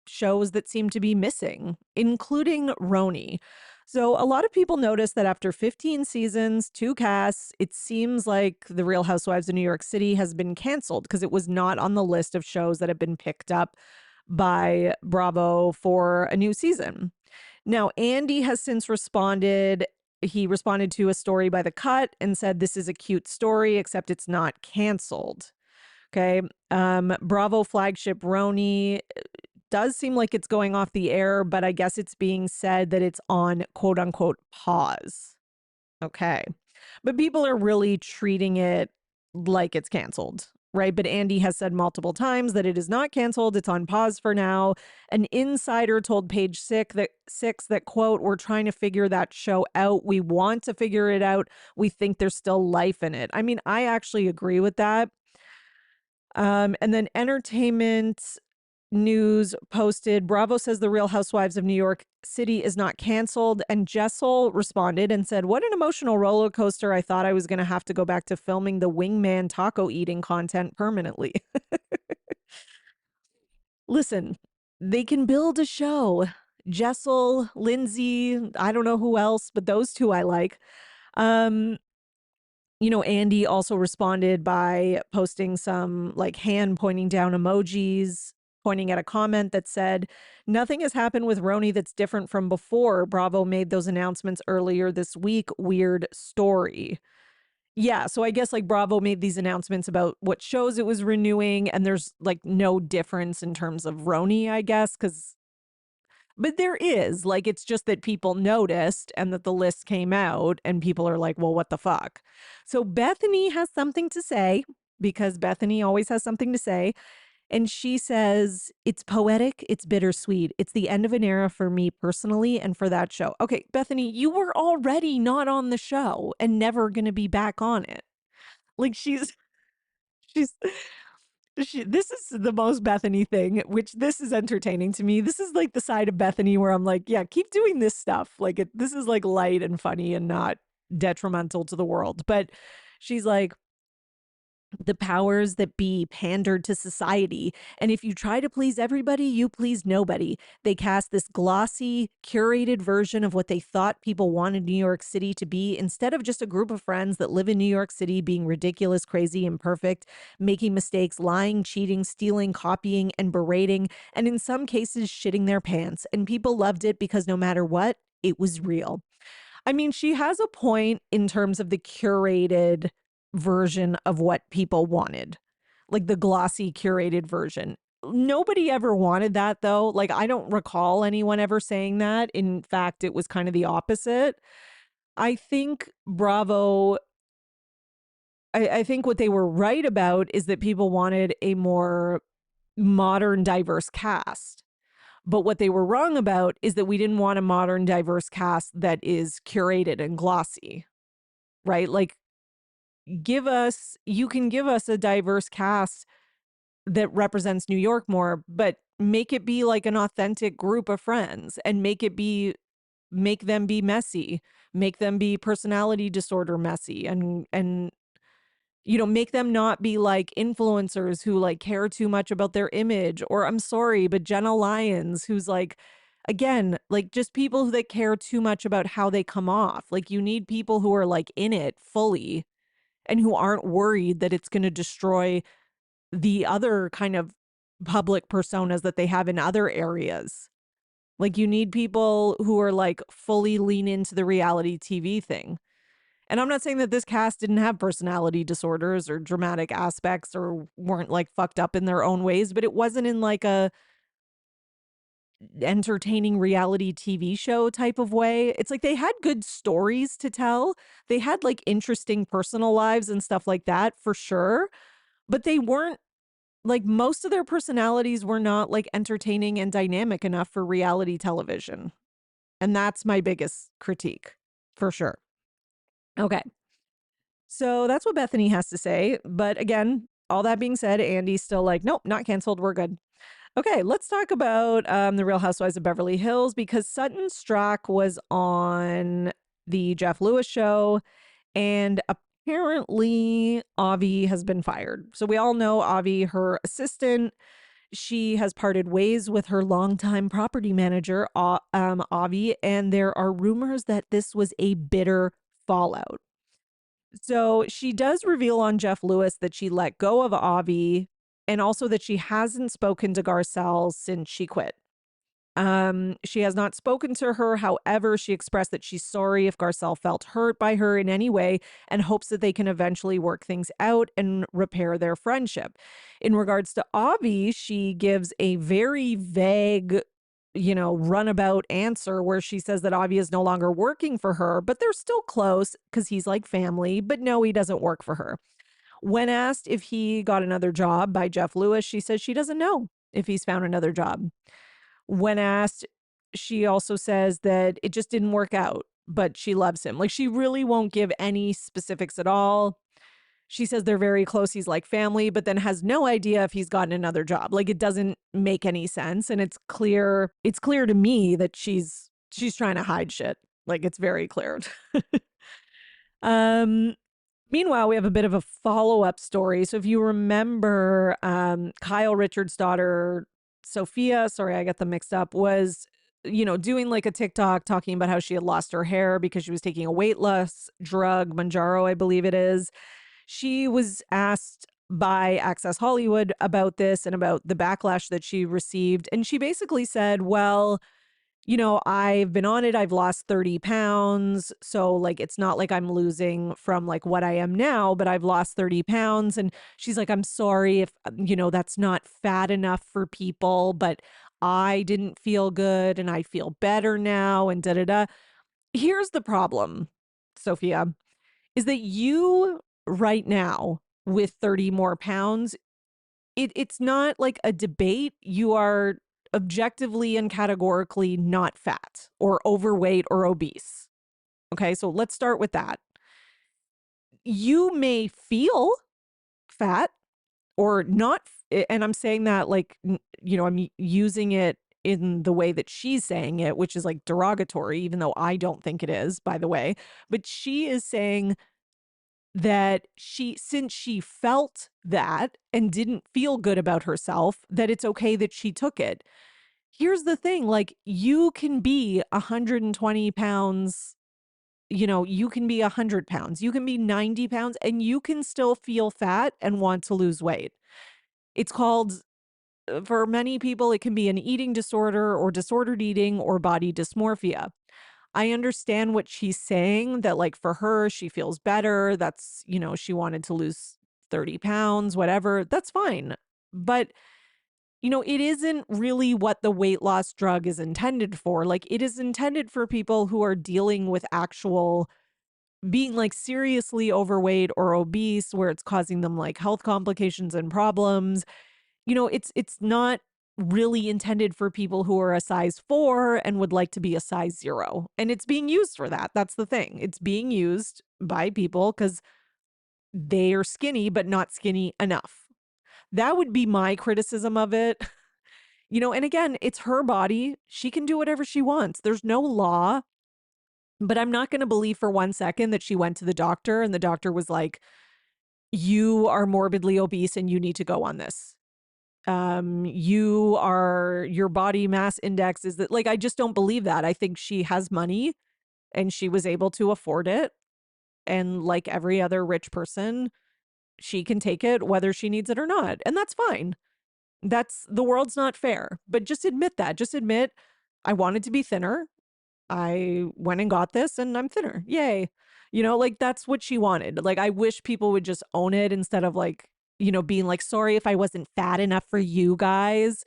shows that seem to be missing, including RHONY. So a lot of people noticed that after 15 seasons, 2 casts, it seems like The Real Housewives of New York City has been canceled because it was not on the list of shows that have been picked up by Bravo for a new season. Now, Andy has since responded. He responded to a story by The Cut and said, this is a cute story, except it's not canceled. Okay. Bravo flagship RHONY does seem like it's going off the air, but I guess it's being said that it's on quote unquote pause. Okay. But people are really treating it like it's canceled. right? But Andy has said multiple times that it is not canceled. It's on pause for now. An insider told Page Six that, quote, "We're trying to figure that show out. We want to figure it out. We think there's still life in it." I mean, I actually agree with that. And then Entertainment News posted, Bravo says the Real Housewives of New York City is not canceled. And Jessel responded and said, "What an emotional roller coaster. I thought I was going to have to go back to filming the wingman taco eating content permanently." Listen, they can build a show. Jessel, Lindsay, I don't know who else, but those two I like. Andy also responded by posting some like hand pointing down emojis, pointing at a comment that said, "Nothing has happened with RHONY that's different from before. Bravo made those announcements earlier this week. Weird story." Yeah, so I guess like Bravo made these announcements about what shows it was renewing, and there's like no difference in terms of RHONY, I guess, but there is, like, it's just that people noticed and that the list came out and people are like, well, what the fuck? So Bethany has something to say, because Bethany always has something to say. And she says, "It's poetic, it's bittersweet. It's the end of an era for me personally and for that show." Okay, Bethany, you were already not on the show and never going to be back on it. Like she's this is the most Bethany thing, which this is entertaining to me. This is like the side of Bethany where I'm like, yeah, keep doing this stuff. Like this is like light and funny and not detrimental to the world. But she's like, "The powers that be pandered to society. And if you try to please everybody, you please nobody. They cast this glossy, curated version of what they thought people wanted New York City to be, instead of just a group of friends that live in New York City being ridiculous, crazy, imperfect, making mistakes, lying, cheating, stealing, copying, and berating, and in some cases, shitting their pants. And people loved it because no matter what, it was real." I mean, she has a point in terms of the curated version of what people wanted, like the glossy curated version. Nobody ever wanted that, though. Like, I don't recall anyone ever saying that. In fact, it was kind of the opposite. I think Bravo, I think what they were right about is that people wanted a more modern, diverse cast. But what they were wrong about is that we didn't want a modern, diverse cast that is curated and glossy, right? Like, you can give us a diverse cast that represents New York more, but make it be like an authentic group of friends and make them be messy, make them be personality disorder messy, and make them not be like influencers who like care too much about their image, or I'm sorry, but Jenna Lyons, who's like, again, like just people that care too much about how they come off. Like you need people who are like in it fully and who aren't worried that it's going to destroy the other kind of public personas that they have in other areas. Like you need people who are like fully lean into the reality TV thing. And I'm not saying that this cast didn't have personality disorders or dramatic aspects or weren't like fucked up in their own ways, but it wasn't in like a entertaining reality TV show type of way. It's like they had good stories to tell. They had like interesting personal lives and stuff like that for sure, but they weren't like, most of their personalities were not like entertaining and dynamic enough for reality television. And that's my biggest critique for sure. Okay. So that's what Bethany has to say. But again, all that being said, Andy's still like, "Nope, not canceled. We're good." Okay, let's talk about the Real Housewives of Beverly Hills, because Sutton Stracke was on the Jeff Lewis show, and apparently Avi has been fired. So we all know Avi, her assistant. She has parted ways with her longtime property manager, Avi, and there are rumors that this was a bitter fallout. So she does reveal on Jeff Lewis that she let go of Avi, and also that she hasn't spoken to Garcelle since she quit. She has not spoken to her. However, she expressed that she's sorry if Garcelle felt hurt by her in any way and hopes that they can eventually work things out and repair their friendship. In regards to Avi, she gives a very vague, runabout answer where she says that Avi is no longer working for her, but they're still close because he's like family. But no, he doesn't work for her. When asked if he got another job by Jeff Lewis, she says she doesn't know if he's found another job. When asked, she also says that it just didn't work out, but she loves him. Like, she really won't give any specifics at all. She says they're very close. He's like family, but then has no idea if he's gotten another job. Like, it doesn't make any sense. And it's clear to me that she's trying to hide shit. Like, it's very clear. um Meanwhile, we have a bit of a follow-up story. So if you remember, Kyle Richards' daughter, Sophia, sorry, I got them mixed up, was, doing like a TikTok talking about how she had lost her hair because she was taking a weight loss drug, Manjaro, I believe it is. She was asked by Access Hollywood about this and about the backlash that she received. And she basically said, well, I've been on it. I've lost 30 pounds. So, like, it's not like I'm losing from like what I am now, but I've lost 30 pounds. And she's like, I'm sorry if, that's not fat enough for people, but I didn't feel good and I feel better now and da da da. Here's the problem, Sophia, is that you right now with 30 more pounds, it's not like a debate. You are objectively and categorically not fat or overweight or obese. Okay, so let's start with that. You may feel fat or not, and I'm saying that like, I'm using it in the way that she's saying it, which is like derogatory, even though I don't think it is, by the way. But she is saying that since she felt that and didn't feel good about herself, that it's okay that she took it. Here's the thing, like, you can be 120 pounds, you can be 100 pounds, you can be 90 pounds, and you can still feel fat and want to lose weight. It's called, for many people, it can be an eating disorder or disordered eating or body dysmorphia. I understand what she's saying, that like for her, she feels better. That's, she wanted to lose 30 pounds, whatever. That's fine. But, it isn't really what the weight loss drug is intended for. Like, it is intended for people who are dealing with actual being like seriously overweight or obese, where it's causing them like health complications and problems. It's not really intended for people who are a size 4 and would like to be a size 0. And it's being used for that. That's the thing. It's being used by people because they are skinny, but not skinny enough. That would be my criticism of it. And again, it's her body. She can do whatever she wants. There's no law. But I'm not going to believe for 1 second that she went to the doctor and the doctor was like, you are morbidly obese and you need to go on this. Your body mass index is that, like, I just don't believe that. I think she has money and she was able to afford it. And like every other rich person, she can take it whether she needs it or not. And that's fine. The world's not fair, but just admit that. Just admit, I wanted to be thinner. I went and got this and I'm thinner. Yay. Like, that's what she wanted. Like, I wish people would just own it instead of like, being like, sorry if I wasn't fat enough for you guys.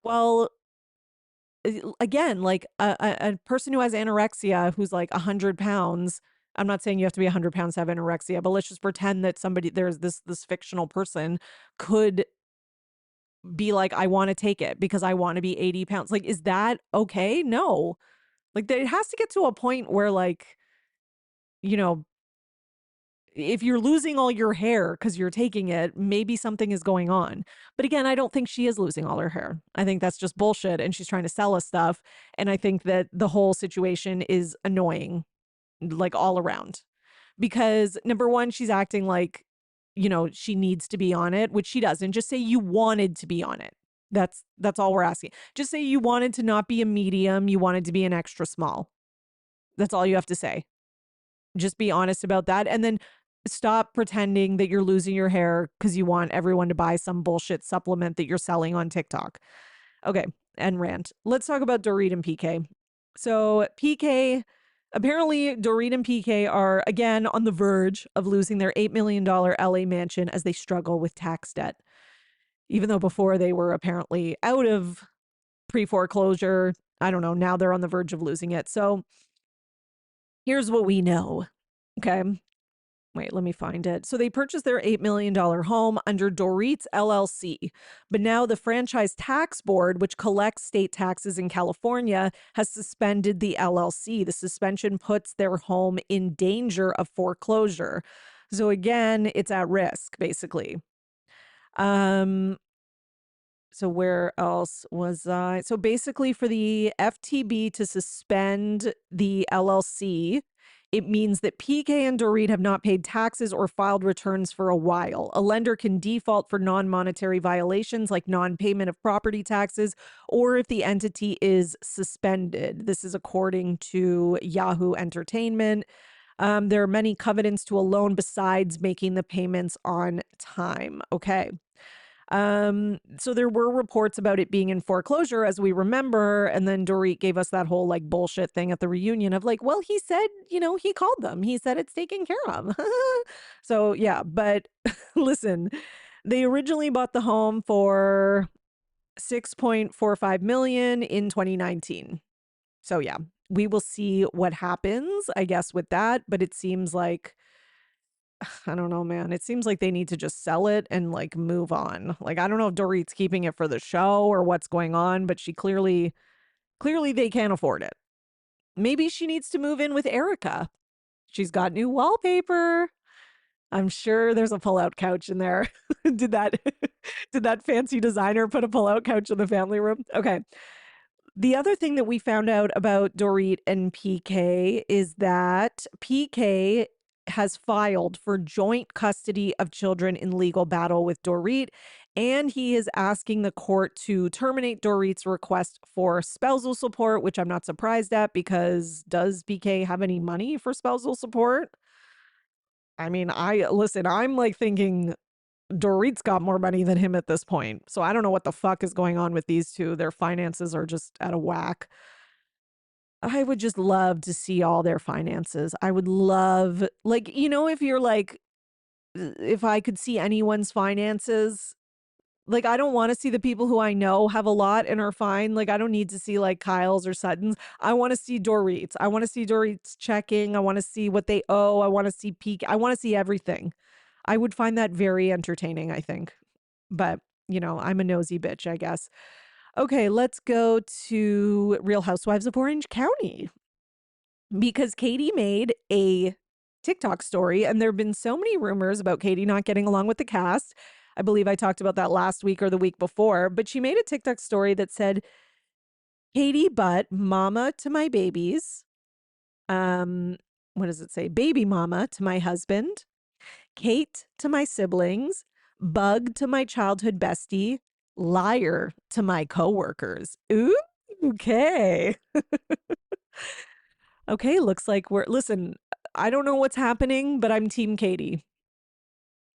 Well, again, like a person who has anorexia who's like 100 pounds. I'm not saying you have to be 100 pounds to have anorexia, but let's just pretend that there's this fictional person could be like, I want to take it because I want to be 80 pounds. Like, is that okay? No. Like, it has to get to a point where, like, you know, if you're losing all your hair because you're taking it, maybe something is going on. But again, I don't think she is losing all her hair. I think that's just bullshit and she's trying to sell us stuff. And I think that the whole situation is annoying, like, all around. Because number one, she's acting like, she needs to be on it, which she doesn't. Just say you wanted to be on it. That's all we're asking. Just say you wanted to not be a medium, you wanted to be an extra small. That's all you have to say. Just be honest about that. And then stop pretending that you're losing your hair because you want everyone to buy some bullshit supplement that you're selling on TikTok. Okay, and rant. Let's talk about Dorit and PK. So PK, apparently Dorit and PK are again on the verge of losing their $8 million LA mansion as they struggle with tax debt. Even though before they were apparently out of pre-foreclosure, I don't know, now they're on the verge of losing it. So here's what we know, okay? Wait, let me find it. So they purchased their $8 million home under Dorit's LLC. But now the Franchise Tax Board, which collects state taxes in California, has suspended the LLC. The suspension puts their home in danger of foreclosure. So again, it's at risk, basically. So where else was I? So basically for the FTB to suspend the LLC, it means that PK and Dorit have not paid taxes or filed returns for a while. A lender can default for non-monetary violations like non-payment of property taxes or if the entity is suspended. This is according to Yahoo Entertainment. There are many covenants to a loan besides making the payments on time. Okay. So there were reports about it being in foreclosure, as we remember, and then Dorit gave us that whole like bullshit thing at the reunion of like, well, he said, he called them. He said it's taken care of. So yeah, but listen, they originally bought the home for 6.45 million in 2019. So yeah, we will see what happens, I guess, with that, but it seems like I don't know, man. It seems like they need to just sell it and like move on. Like, I don't know if Dorit's keeping it for the show or what's going on, but she clearly they can't afford it. Maybe she needs to move in with Erica. She's got new wallpaper. I'm sure there's a pull-out couch in there. did that did that fancy designer put a pull-out couch in the family room? Okay. The other thing that we found out about Dorit and PK is that PK has filed for joint custody of children in legal battle with Dorit, and he is asking the court to terminate Dorit's request for spousal support, which I'm not surprised at because does PK have any money for spousal support? I mean, I'm like thinking Dorit's got more money than him at this point. So I don't know what the fuck is going on with these two. Their finances are just out of whack. I would just love to see all their finances. I would love, like, if you're like, if I could see anyone's finances, like, I don't want to see the people who I know have a lot and are fine. Like, I don't need to see like Kyle's or Sutton's. I want to see Dorit's. I want to see Dorit's checking. I want to see what they owe. I want to see peak. I want to see everything. I would find that very entertaining, I think. But, I'm a nosy bitch, I guess. Okay, let's go to Real Housewives of Orange County. Because Katie made a TikTok story, and there have been so many rumors about Katie not getting along with the cast. I believe I talked about that last week or the week before, but she made a TikTok story that said, Katie but mama to my babies. What does it say? Baby mama to my husband. Kate to my siblings, bug to my childhood bestie, liar to my coworkers. Ooh, okay. Okay, looks like listen, I don't know what's happening, but I'm team Katie.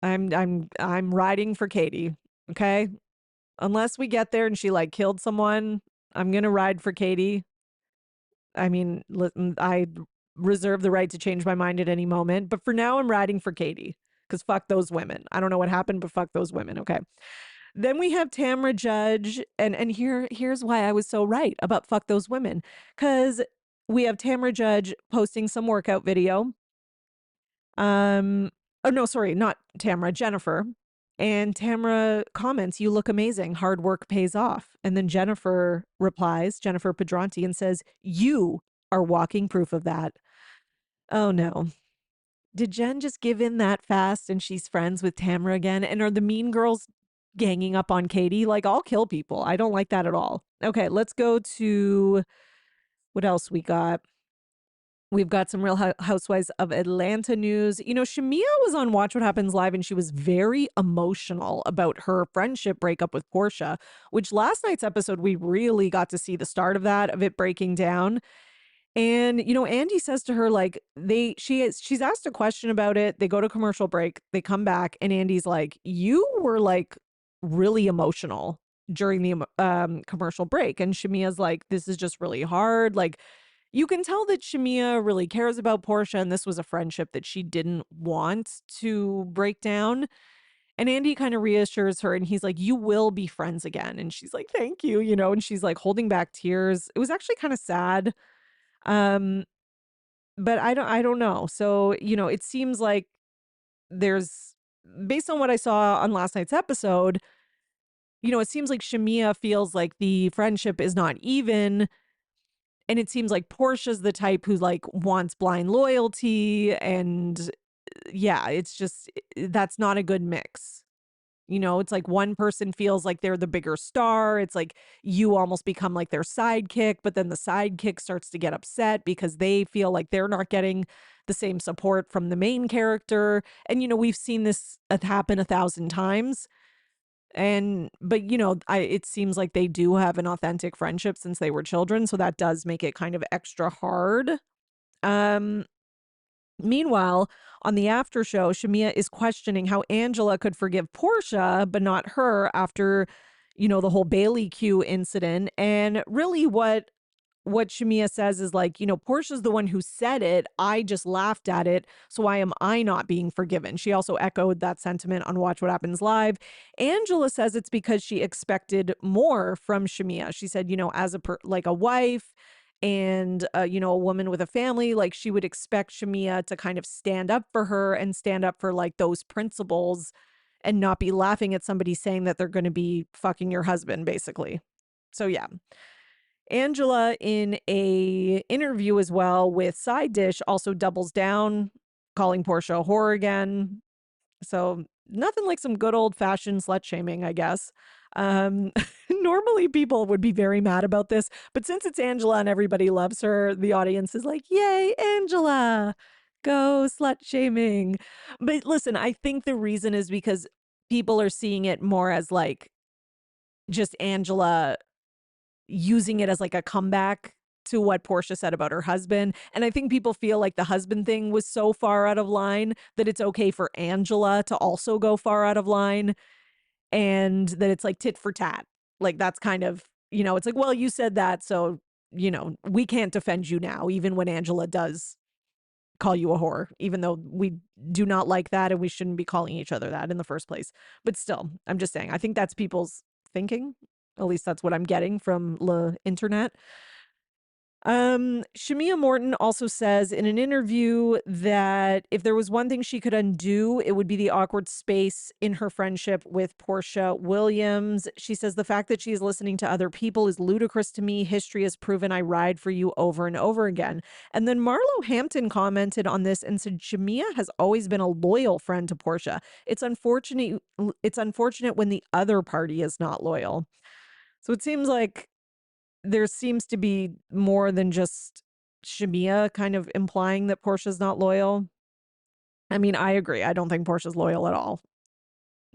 I'm riding for Katie, okay? Unless we get there and she like killed someone, I'm going to ride for Katie. I mean, I reserve the right to change my mind at any moment, but for now I'm riding for Katie. Because fuck those women. I don't know what happened, but fuck those women. Okay. Then we have Tamra Judge, and here's why I was so right about fuck those women. Because we have Tamra Judge posting some workout video. Oh no, sorry, not Tamra, Jennifer. And Tamra comments, "You look amazing. Hard work pays off." And then Jennifer replies, Jennifer Pedranti, and says, "You are walking proof of that." Oh no. Did Jen just give in that fast and she's friends with Tamra again? And are the mean girls ganging up on Katie? Like, I'll kill people. I don't like that at all. Okay, let's go to what else we got. We've got some Real Housewives of Atlanta news. Shamia was on Watch What Happens Live and she was very emotional about her friendship breakup with Portia, which last night's episode, we really got to see the start of that, of it breaking down. And, Andy says to her, like, she's asked a question about it. They go to commercial break, they come back, and Andy's like, you were like really emotional during the commercial break. And Shamia's like, this is just really hard. Like, you can tell that Shamia really cares about Portia, and this was a friendship that she didn't want to break down. And Andy kind of reassures her and he's like, you will be friends again. And she's like, thank you, and she's like holding back tears. It was actually kind of sad. Um, but I don't know. So, it seems like there's, based on what I saw on last night's episode, it seems like Shamia feels like the friendship is not even. And it seems like Portia's the type who like wants blind loyalty. And yeah, it's just, that's not a good mix. It's like one person feels like they're the bigger star. It's like you almost become like their sidekick, but then the sidekick starts to get upset because they feel like they're not getting the same support from the main character. And, we've seen this happen 1,000 times. But it seems like they do have an authentic friendship since they were children. So that does make it kind of extra hard. Um, Meanwhile, on the after show, Shamia is questioning how Angela could forgive Portia, but not her after, the whole Bailey Q incident. And really what Shamia says is like, Portia's the one who said it. I just laughed at it. So why am I not being forgiven? She also echoed that sentiment on Watch What Happens Live. Angela says it's because she expected more from Shamia. She said, as like a wife and, a woman with a family, like she would expect Shamia to kind of stand up for her and stand up for like those principles and not be laughing at somebody saying that they're going to be fucking your husband, basically. So yeah. Angela, in a interview as well with Side Dish, also doubles down, calling Portia a whore again. So nothing like some good old fashioned slut shaming, I guess. Normally people would be very mad about this, but since it's Angela and everybody loves her, the audience is like, yay, Angela, go slut shaming. But listen, I think the reason is because people are seeing it more as like just Angela using it as like a comeback to what Portia said about her husband. And I think people feel like the husband thing was so far out of line that it's okay for Angela to also go far out of line, and that it's like tit for tat. Like that's kind of, it's like, well, you said that, so, we can't defend you now, even when Angela does call you a whore, even though we do not like that and we shouldn't be calling each other that in the first place. But still, I'm just saying, I think that's people's thinking. At least that's what I'm getting from the internet. Shamia Morton also says in an interview that if there was one thing she could undo, it would be the awkward space in her friendship with Portia Williams. She says the fact that she is listening to other people is ludicrous to me. History has proven I ride for you over and over again. And then Marlo Hampton commented on this and said Shamia has always been a loyal friend to Portia. It's unfortunate when the other party is not loyal. So it seems like there seems to be more than just Shamia kind of implying that Portia's not loyal. I mean, I agree. I don't think Portia's loyal at all.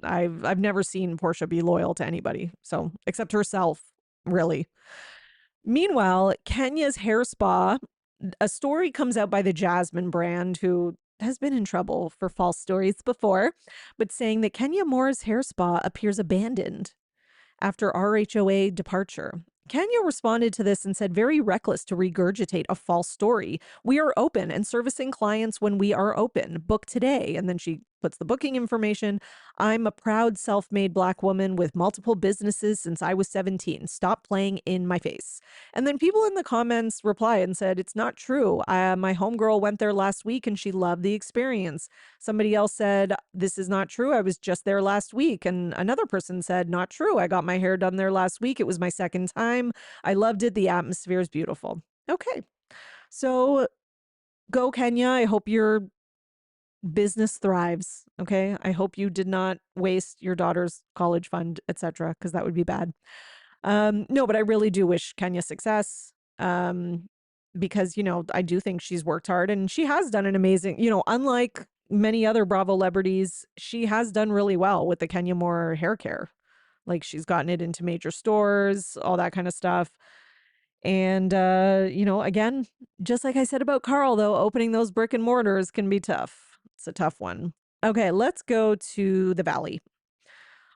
I've never seen Portia be loyal to anybody, so except herself, really. Meanwhile, Kenya's hair spa, a story comes out by the Jasmine brand, who has been in trouble for false stories before, but saying that Kenya Moore's hair spa appears abandoned after RHOA departure. Kenya responded to this and said, very reckless to regurgitate a false story. We are open and servicing clients when we are open. Book today. And then she puts the booking information. I'm a proud self-made Black woman with multiple businesses since I was 17. Stop playing in my face. And then people in the comments reply and said, it's not true. My homegirl went there last week and she loved the experience. Somebody else said, this is not true. I was just there last week. And another person said, not true. I got my hair done there last week. It was my second time. I loved it. The atmosphere is beautiful. Okay. So go Kenya. I hope your business thrives. Okay. I hope you did not waste your daughter's college fund, etc., because that would be bad. No, but I really do wish Kenya success. Because, I do think she's worked hard and she has done an amazing, unlike many other Bravo celebrities, she has done really well with the Kenya Moore hair care. Like she's gotten it into major stores, all that kind of stuff. And, again, just like I said about Carl, though, opening those brick and mortars can be tough. It's a tough one. Okay, let's go to the Valley.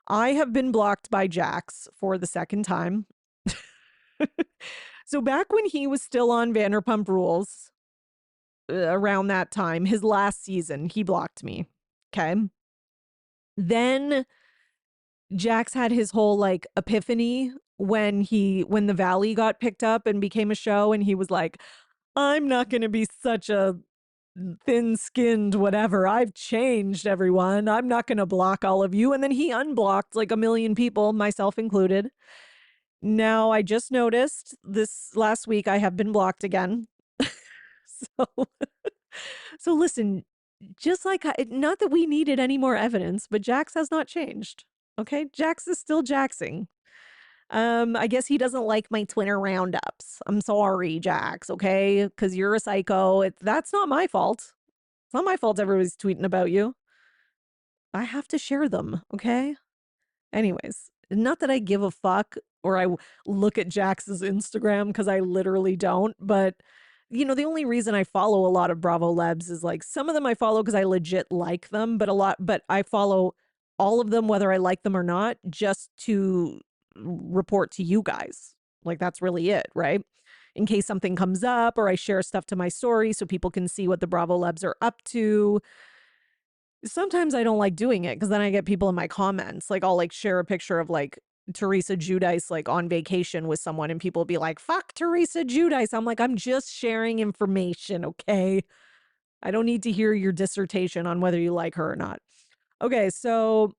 I have been blocked by Jax for the second time. So back when he was still on Vanderpump Rules, around that time, his last season, he blocked me. Okay. Then Jax had his whole like epiphany when the Valley got picked up and became a show, and he was like, I'm not going to be such a thin-skinned whatever. I've changed, everyone. I'm not going to block all of you. And then he unblocked like a million people, myself included. Now, I just noticed this last week I have been blocked again. So, so listen, just like not that we needed any more evidence, but Jax has not changed. Okay, Jax is still jaxing. I guess he doesn't like my Twitter roundups. I'm sorry, Jax. Okay, because you're a psycho. That's not my fault. It's not my fault everybody's tweeting about you. I have to share them. Okay. Anyways, not that I give a fuck or I look at Jax's Instagram because I literally don't. But, the only reason I follow a lot of Bravo Lebs is like some of them I follow because I legit like them, but I follow all of them, whether I like them or not, just to report to you guys. Like that's really it, right? In case something comes up or I share stuff to my story so people can see what the Bravo Lebs are up to. Sometimes I don't like doing it because then I get people in my comments. Like I'll like share a picture of like Teresa Giudice like on vacation with someone and people will be like, fuck Teresa Giudice. I'm like, I'm just sharing information, okay? I don't need to hear your dissertation on whether you like her or not. Okay, so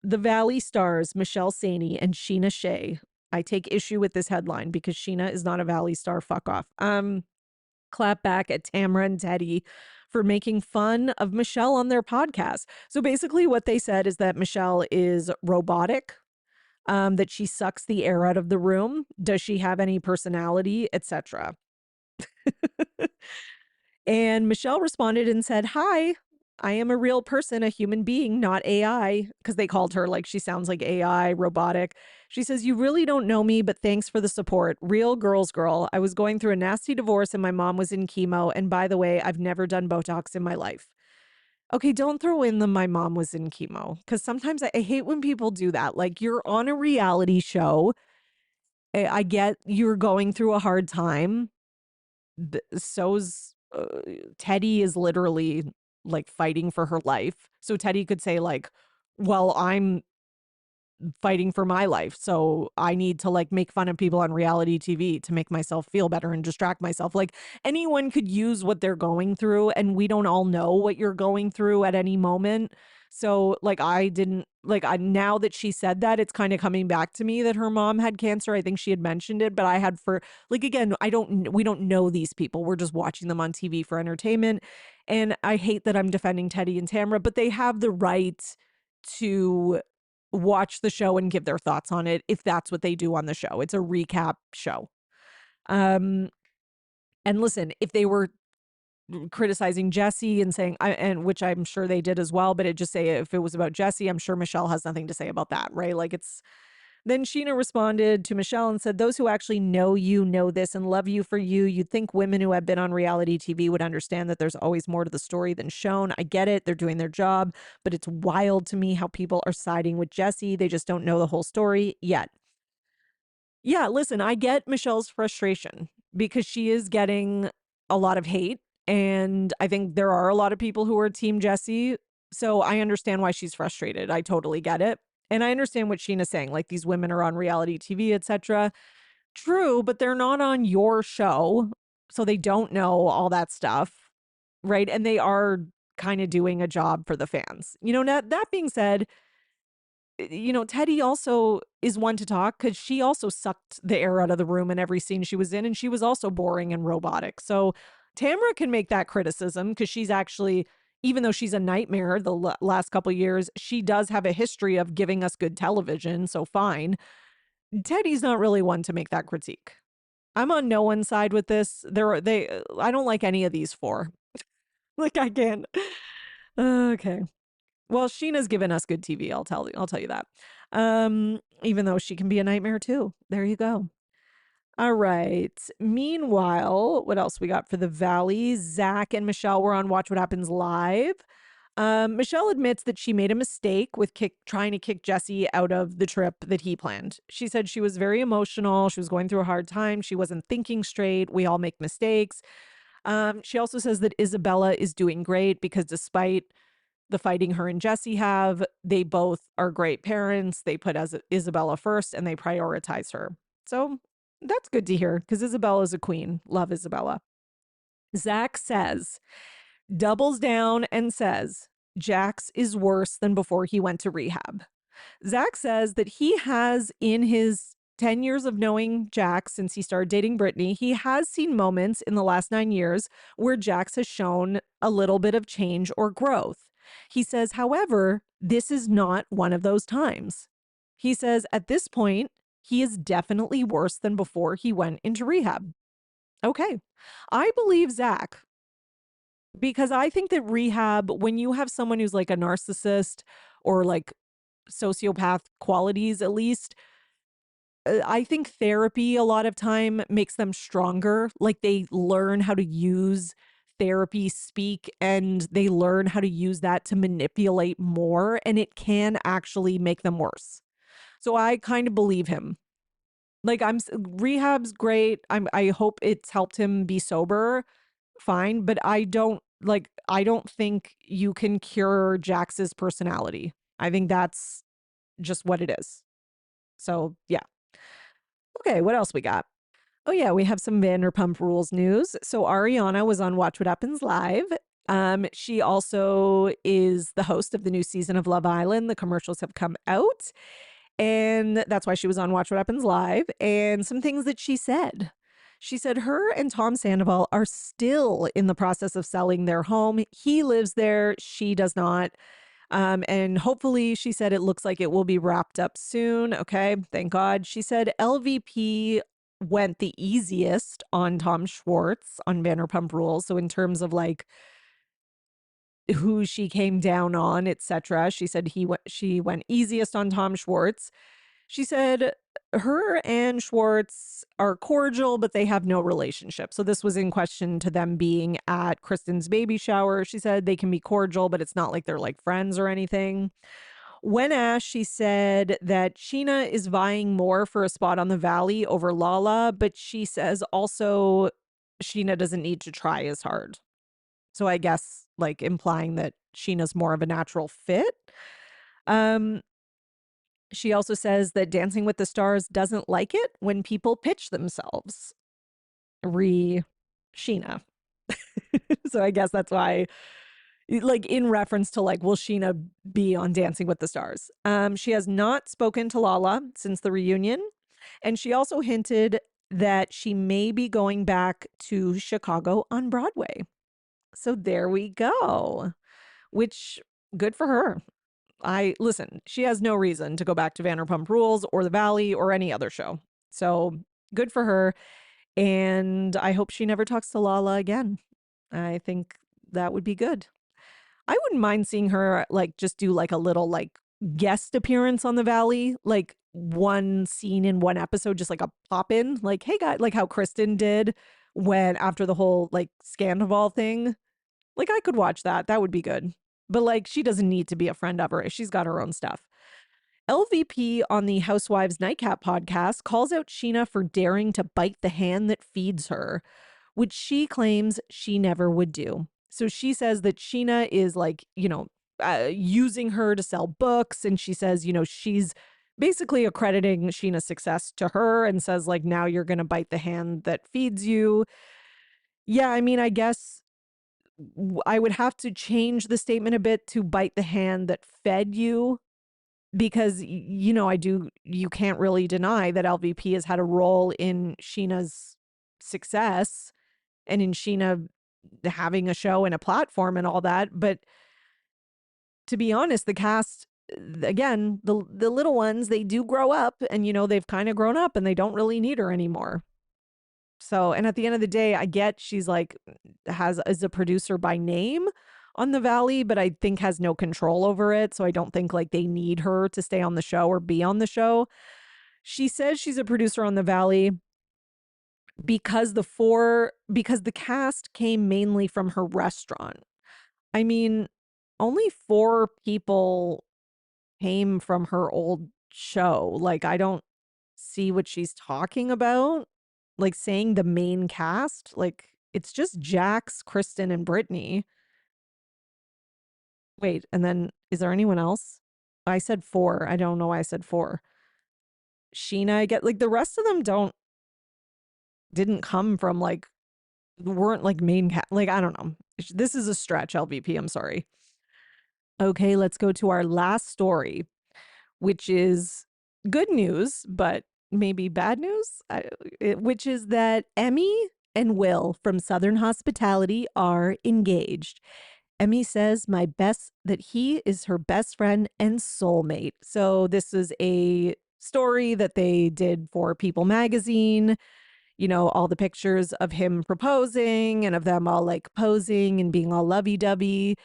the Valley Stars, Michelle Saney and Sheena Shea. I take issue with this headline because Sheena is not a Valley Star. Fuck off. Clap back at Tamra and Teddy for making fun of Michelle on their podcast. So basically what they said is that Michelle is robotic, that she sucks the air out of the room. Does she have any personality, etc.? And Michelle responded and said, hi, I am a real person, a human being, not AI, because they called her like she sounds like AI, robotic. She says, you really don't know me, but thanks for the support. Real girl's girl. I was going through a nasty divorce and my mom was in chemo. And by the way, I've never done Botox in my life. Okay, don't throw in the my mom was in chemo, because sometimes I hate when people do that. Like you're on a reality show. I get you're going through a hard time. So's Teddy is literally like fighting for her life. So Teddy could say like, well, I'm fighting for my life. So I need to like make fun of people on reality TV to make myself feel better and distract myself. Like anyone could use what they're going through and we don't all know what you're going through at any moment. So like I didn't like I now that she said that it's kind of coming back to me that her mom had cancer. I think she had mentioned it, but I had for like again, we don't know these people. We're just watching them on TV for entertainment. And I hate that I'm defending Teddy and Tamra, but they have the right to watch the show and give their thoughts on it if that's what they do on the show. It's a recap show. And listen, if they were criticizing Jesse and saying, and which I'm sure they did as well, but it just say if it was about Jesse, I'm sure Michelle has nothing to say about that, right? Like it's. Then Sheena responded to Michelle and said, those who actually know you know this and love you for you. You'd think women who have been on reality TV would understand that there's always more to the story than shown. I get it. They're doing their job, but it's wild to me how people are siding with Jesse. They just don't know the whole story yet. Yeah, listen, I get Michelle's frustration because she is getting a lot of hate. And I think there are a lot of people who are Team Jesse. So I understand why she's frustrated. I totally get it. And I understand what Sheena's saying, like these women are on reality TV, etc. True, but they're not on your show. So they don't know all that stuff, right? And they are kind of doing a job for the fans. That being said, Teddy also is one to talk because she also sucked the air out of the room in every scene she was in, and she was also boring and robotic. So Tamra can make that criticism because she's actually, even though she's a nightmare the last couple of years, she does have a history of giving us good television. So fine. Teddy's not really one to make that critique. I'm on no one's side with this. I don't like any of these four. Like I can't. Okay. Well, Sheena's given us good TV. I'll tell you that. Even though she can be a nightmare too. There you go. All right. Meanwhile, what else we got for the Valley? Zach and Michelle were on Watch What Happens Live. Michelle admits that she made a mistake with trying to kick Jesse out of the trip that he planned. She said she was very emotional. She was going through a hard time. She wasn't thinking straight. We all make mistakes. She also says that Isabella is doing great because despite the fighting her and Jesse have, they both are great parents. They put Isabella first and they prioritize her. So that's good to hear because Isabella is a queen. Love Isabella. Zach says, doubles down and says Jax is worse than before he went to rehab. Zach says that he has, in his 10 years of knowing Jax since he started dating Brittany, he has seen moments in the last 9 years where Jax has shown a little bit of change or growth. He says, however, this is not one of those times. He says at this point, he is definitely worse than before he went into rehab. Okay. I believe Zach because I think that rehab, when you have someone who's like a narcissist or like sociopath qualities, at least, I think therapy a lot of time makes them stronger. Like they learn how to use therapy speak and they learn how to use that to manipulate more, and it can actually make them worse. So I kind of believe him. Like rehab's great. I hope it's helped him be sober. Fine, but I don't think you can cure Jax's personality. I think that's just what it is. So, yeah. Okay, what else we got? Oh yeah, we have some Vanderpump Rules news. So Ariana was on Watch What Happens Live. She also is the host of the new season of Love Island. The commercials have come out, and that's why she was on Watch What Happens Live. And some things that she said. She said her and Tom Sandoval are still in the process of selling their home. He lives there, she does not. And hopefully, she said it looks like it will be wrapped up soon. Okay, thank God. She said LVP went the easiest on Tom Schwartz on Vanderpump Rules. So in terms of like who she came down on, etc., she said she went easiest on Tom Schwartz. She said her and Schwartz are cordial, but they have no relationship. So this was in question to them being at Kristen's baby shower. She said they can be cordial, but it's not like they're like friends or anything. When asked, she said that Sheena is vying more for a spot on the Valley over Lala, but she says also Sheena doesn't need to try as hard. So I guess like implying that Sheena's more of a natural fit. Um, she also says that Dancing with the Stars doesn't like it when people pitch themselves. Sheena. So I guess that's why, like in reference to like, will Sheena be on Dancing with the Stars? She has not spoken to Lala since the reunion. And she also hinted that she may be going back to Chicago on Broadway. So there we go, which good for her. Listen, she has no reason to go back to Vanderpump Rules or The Valley or any other show. So good for her. And I hope she never talks to Lala again. I think that would be good. I wouldn't mind seeing her like just do like a little like guest appearance on The Valley, like one scene in one episode, just like a pop in, like, hey guys, like how Kristen did when after the whole like Scandival thing. Like I could watch that. That would be good. But like she doesn't need to be a friend of her. She's got her own stuff. LVP on the Housewives Nightcap podcast calls out Sheena for daring to bite the hand that feeds her, which she claims she never would do. So she says that Sheena is like, using her to sell books. And she says, she's basically accrediting Sheena's success to her and says, like, now you're going to bite the hand that feeds you. Yeah, I mean, I guess I would have to change the statement a bit to bite the hand that fed you because, you can't really deny that LVP has had a role in Sheena's success and in Sheena having a show and a platform and all that. But to be honest, the cast, again, the little ones, they do grow up and, they've kind of grown up and they don't really need her anymore. So, and at the end of the day, I get she's like, is a producer by name on the Valley, but I think has no control over it. So I don't think like they need her to stay on the show or be on the show. She says she's a producer on the Valley because the cast came mainly from her restaurant. I mean, only 4 people came from her old show. Like, I don't see what she's talking about. Like, saying the main cast, like, it's just Jax, Kristen, and Brittany. Wait, and then is there anyone else? I said 4. I don't know why I said 4. Sheena, I get like the rest of them didn't come from like weren't like main cast. Like, I don't know. This is a stretch, LVP. I'm sorry. Okay, let's go to our last story, which is good news, but maybe bad news, which is that Emmy and Will from Southern Hospitality are engaged. Emmy says that he is her best friend and soulmate. So this is a story that they did for People magazine. All the pictures of him proposing and of them all like posing and being all lovey-dovey.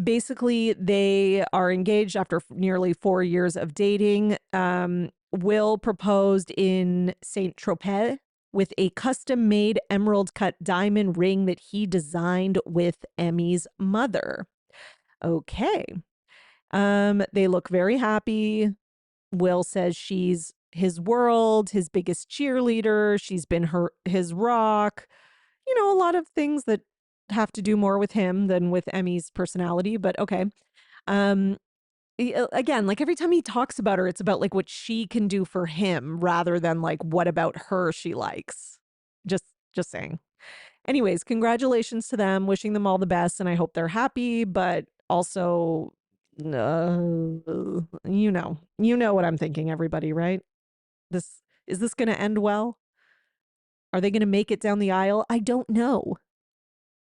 Basically, they are engaged after nearly 4 years of dating. Will proposed in Saint Tropez with a custom-made emerald-cut diamond ring that he designed with Emmy's mother. Okay. They look very happy. Will says she's his world, his biggest cheerleader. She's been his rock. A lot of things that have to do more with him than with Emmy's personality, but okay. Again, like every time he talks about her, it's about like what she can do for him rather than like what about her she likes. Just saying. Anyways, congratulations to them. Wishing them all the best, and I hope they're happy, but also you know what I'm thinking, everybody, right? Is this going to end well? Are they going to make it down the aisle? I don't know.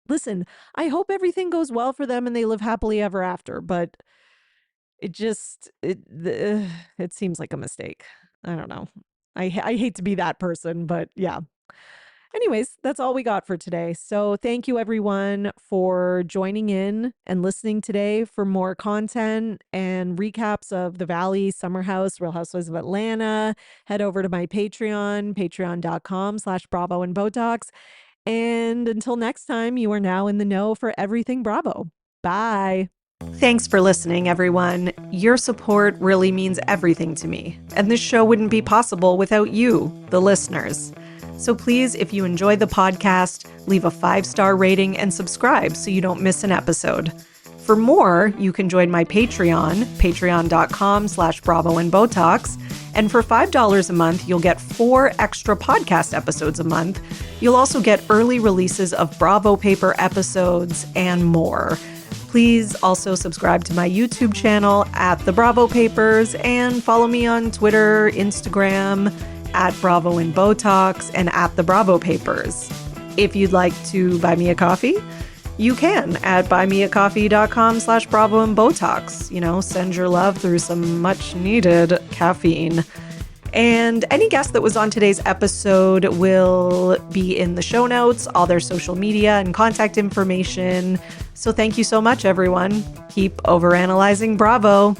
Listen, I hope everything goes well for them and they live happily ever after, but it seems like a mistake. I don't know. I hate to be that person, but yeah. Anyways, that's all we got for today. So thank you everyone for joining in and listening today. For more content and recaps of The Valley, Summer House, Real Housewives of Atlanta, head over to my Patreon, patreon.com/Bravo and Botox. And until next time, you are now in the know for everything Bravo. Bye. Thanks for listening, everyone. Your support really means everything to me. And this show wouldn't be possible without you, the listeners. So please, if you enjoy the podcast, leave a 5-star rating and subscribe so you don't miss an episode. For more, you can join my Patreon, patreon.com/Bravo and Botox. And for $5 a month, you'll get 4 extra podcast episodes a month. You'll also get early releases of Bravo Paper episodes and more. Please also subscribe to my YouTube channel @The Bravo Papers and follow me on Twitter, Instagram, @Bravo and Botox and @The Bravo Papers. If you'd like to buy me a coffee, you can at buymeacoffee.com/Bravo and Botox. Send your love through some much needed caffeine. And any guest that was on today's episode will be in the show notes, all their social media and contact information. So thank you so much, everyone. Keep overanalyzing Bravo.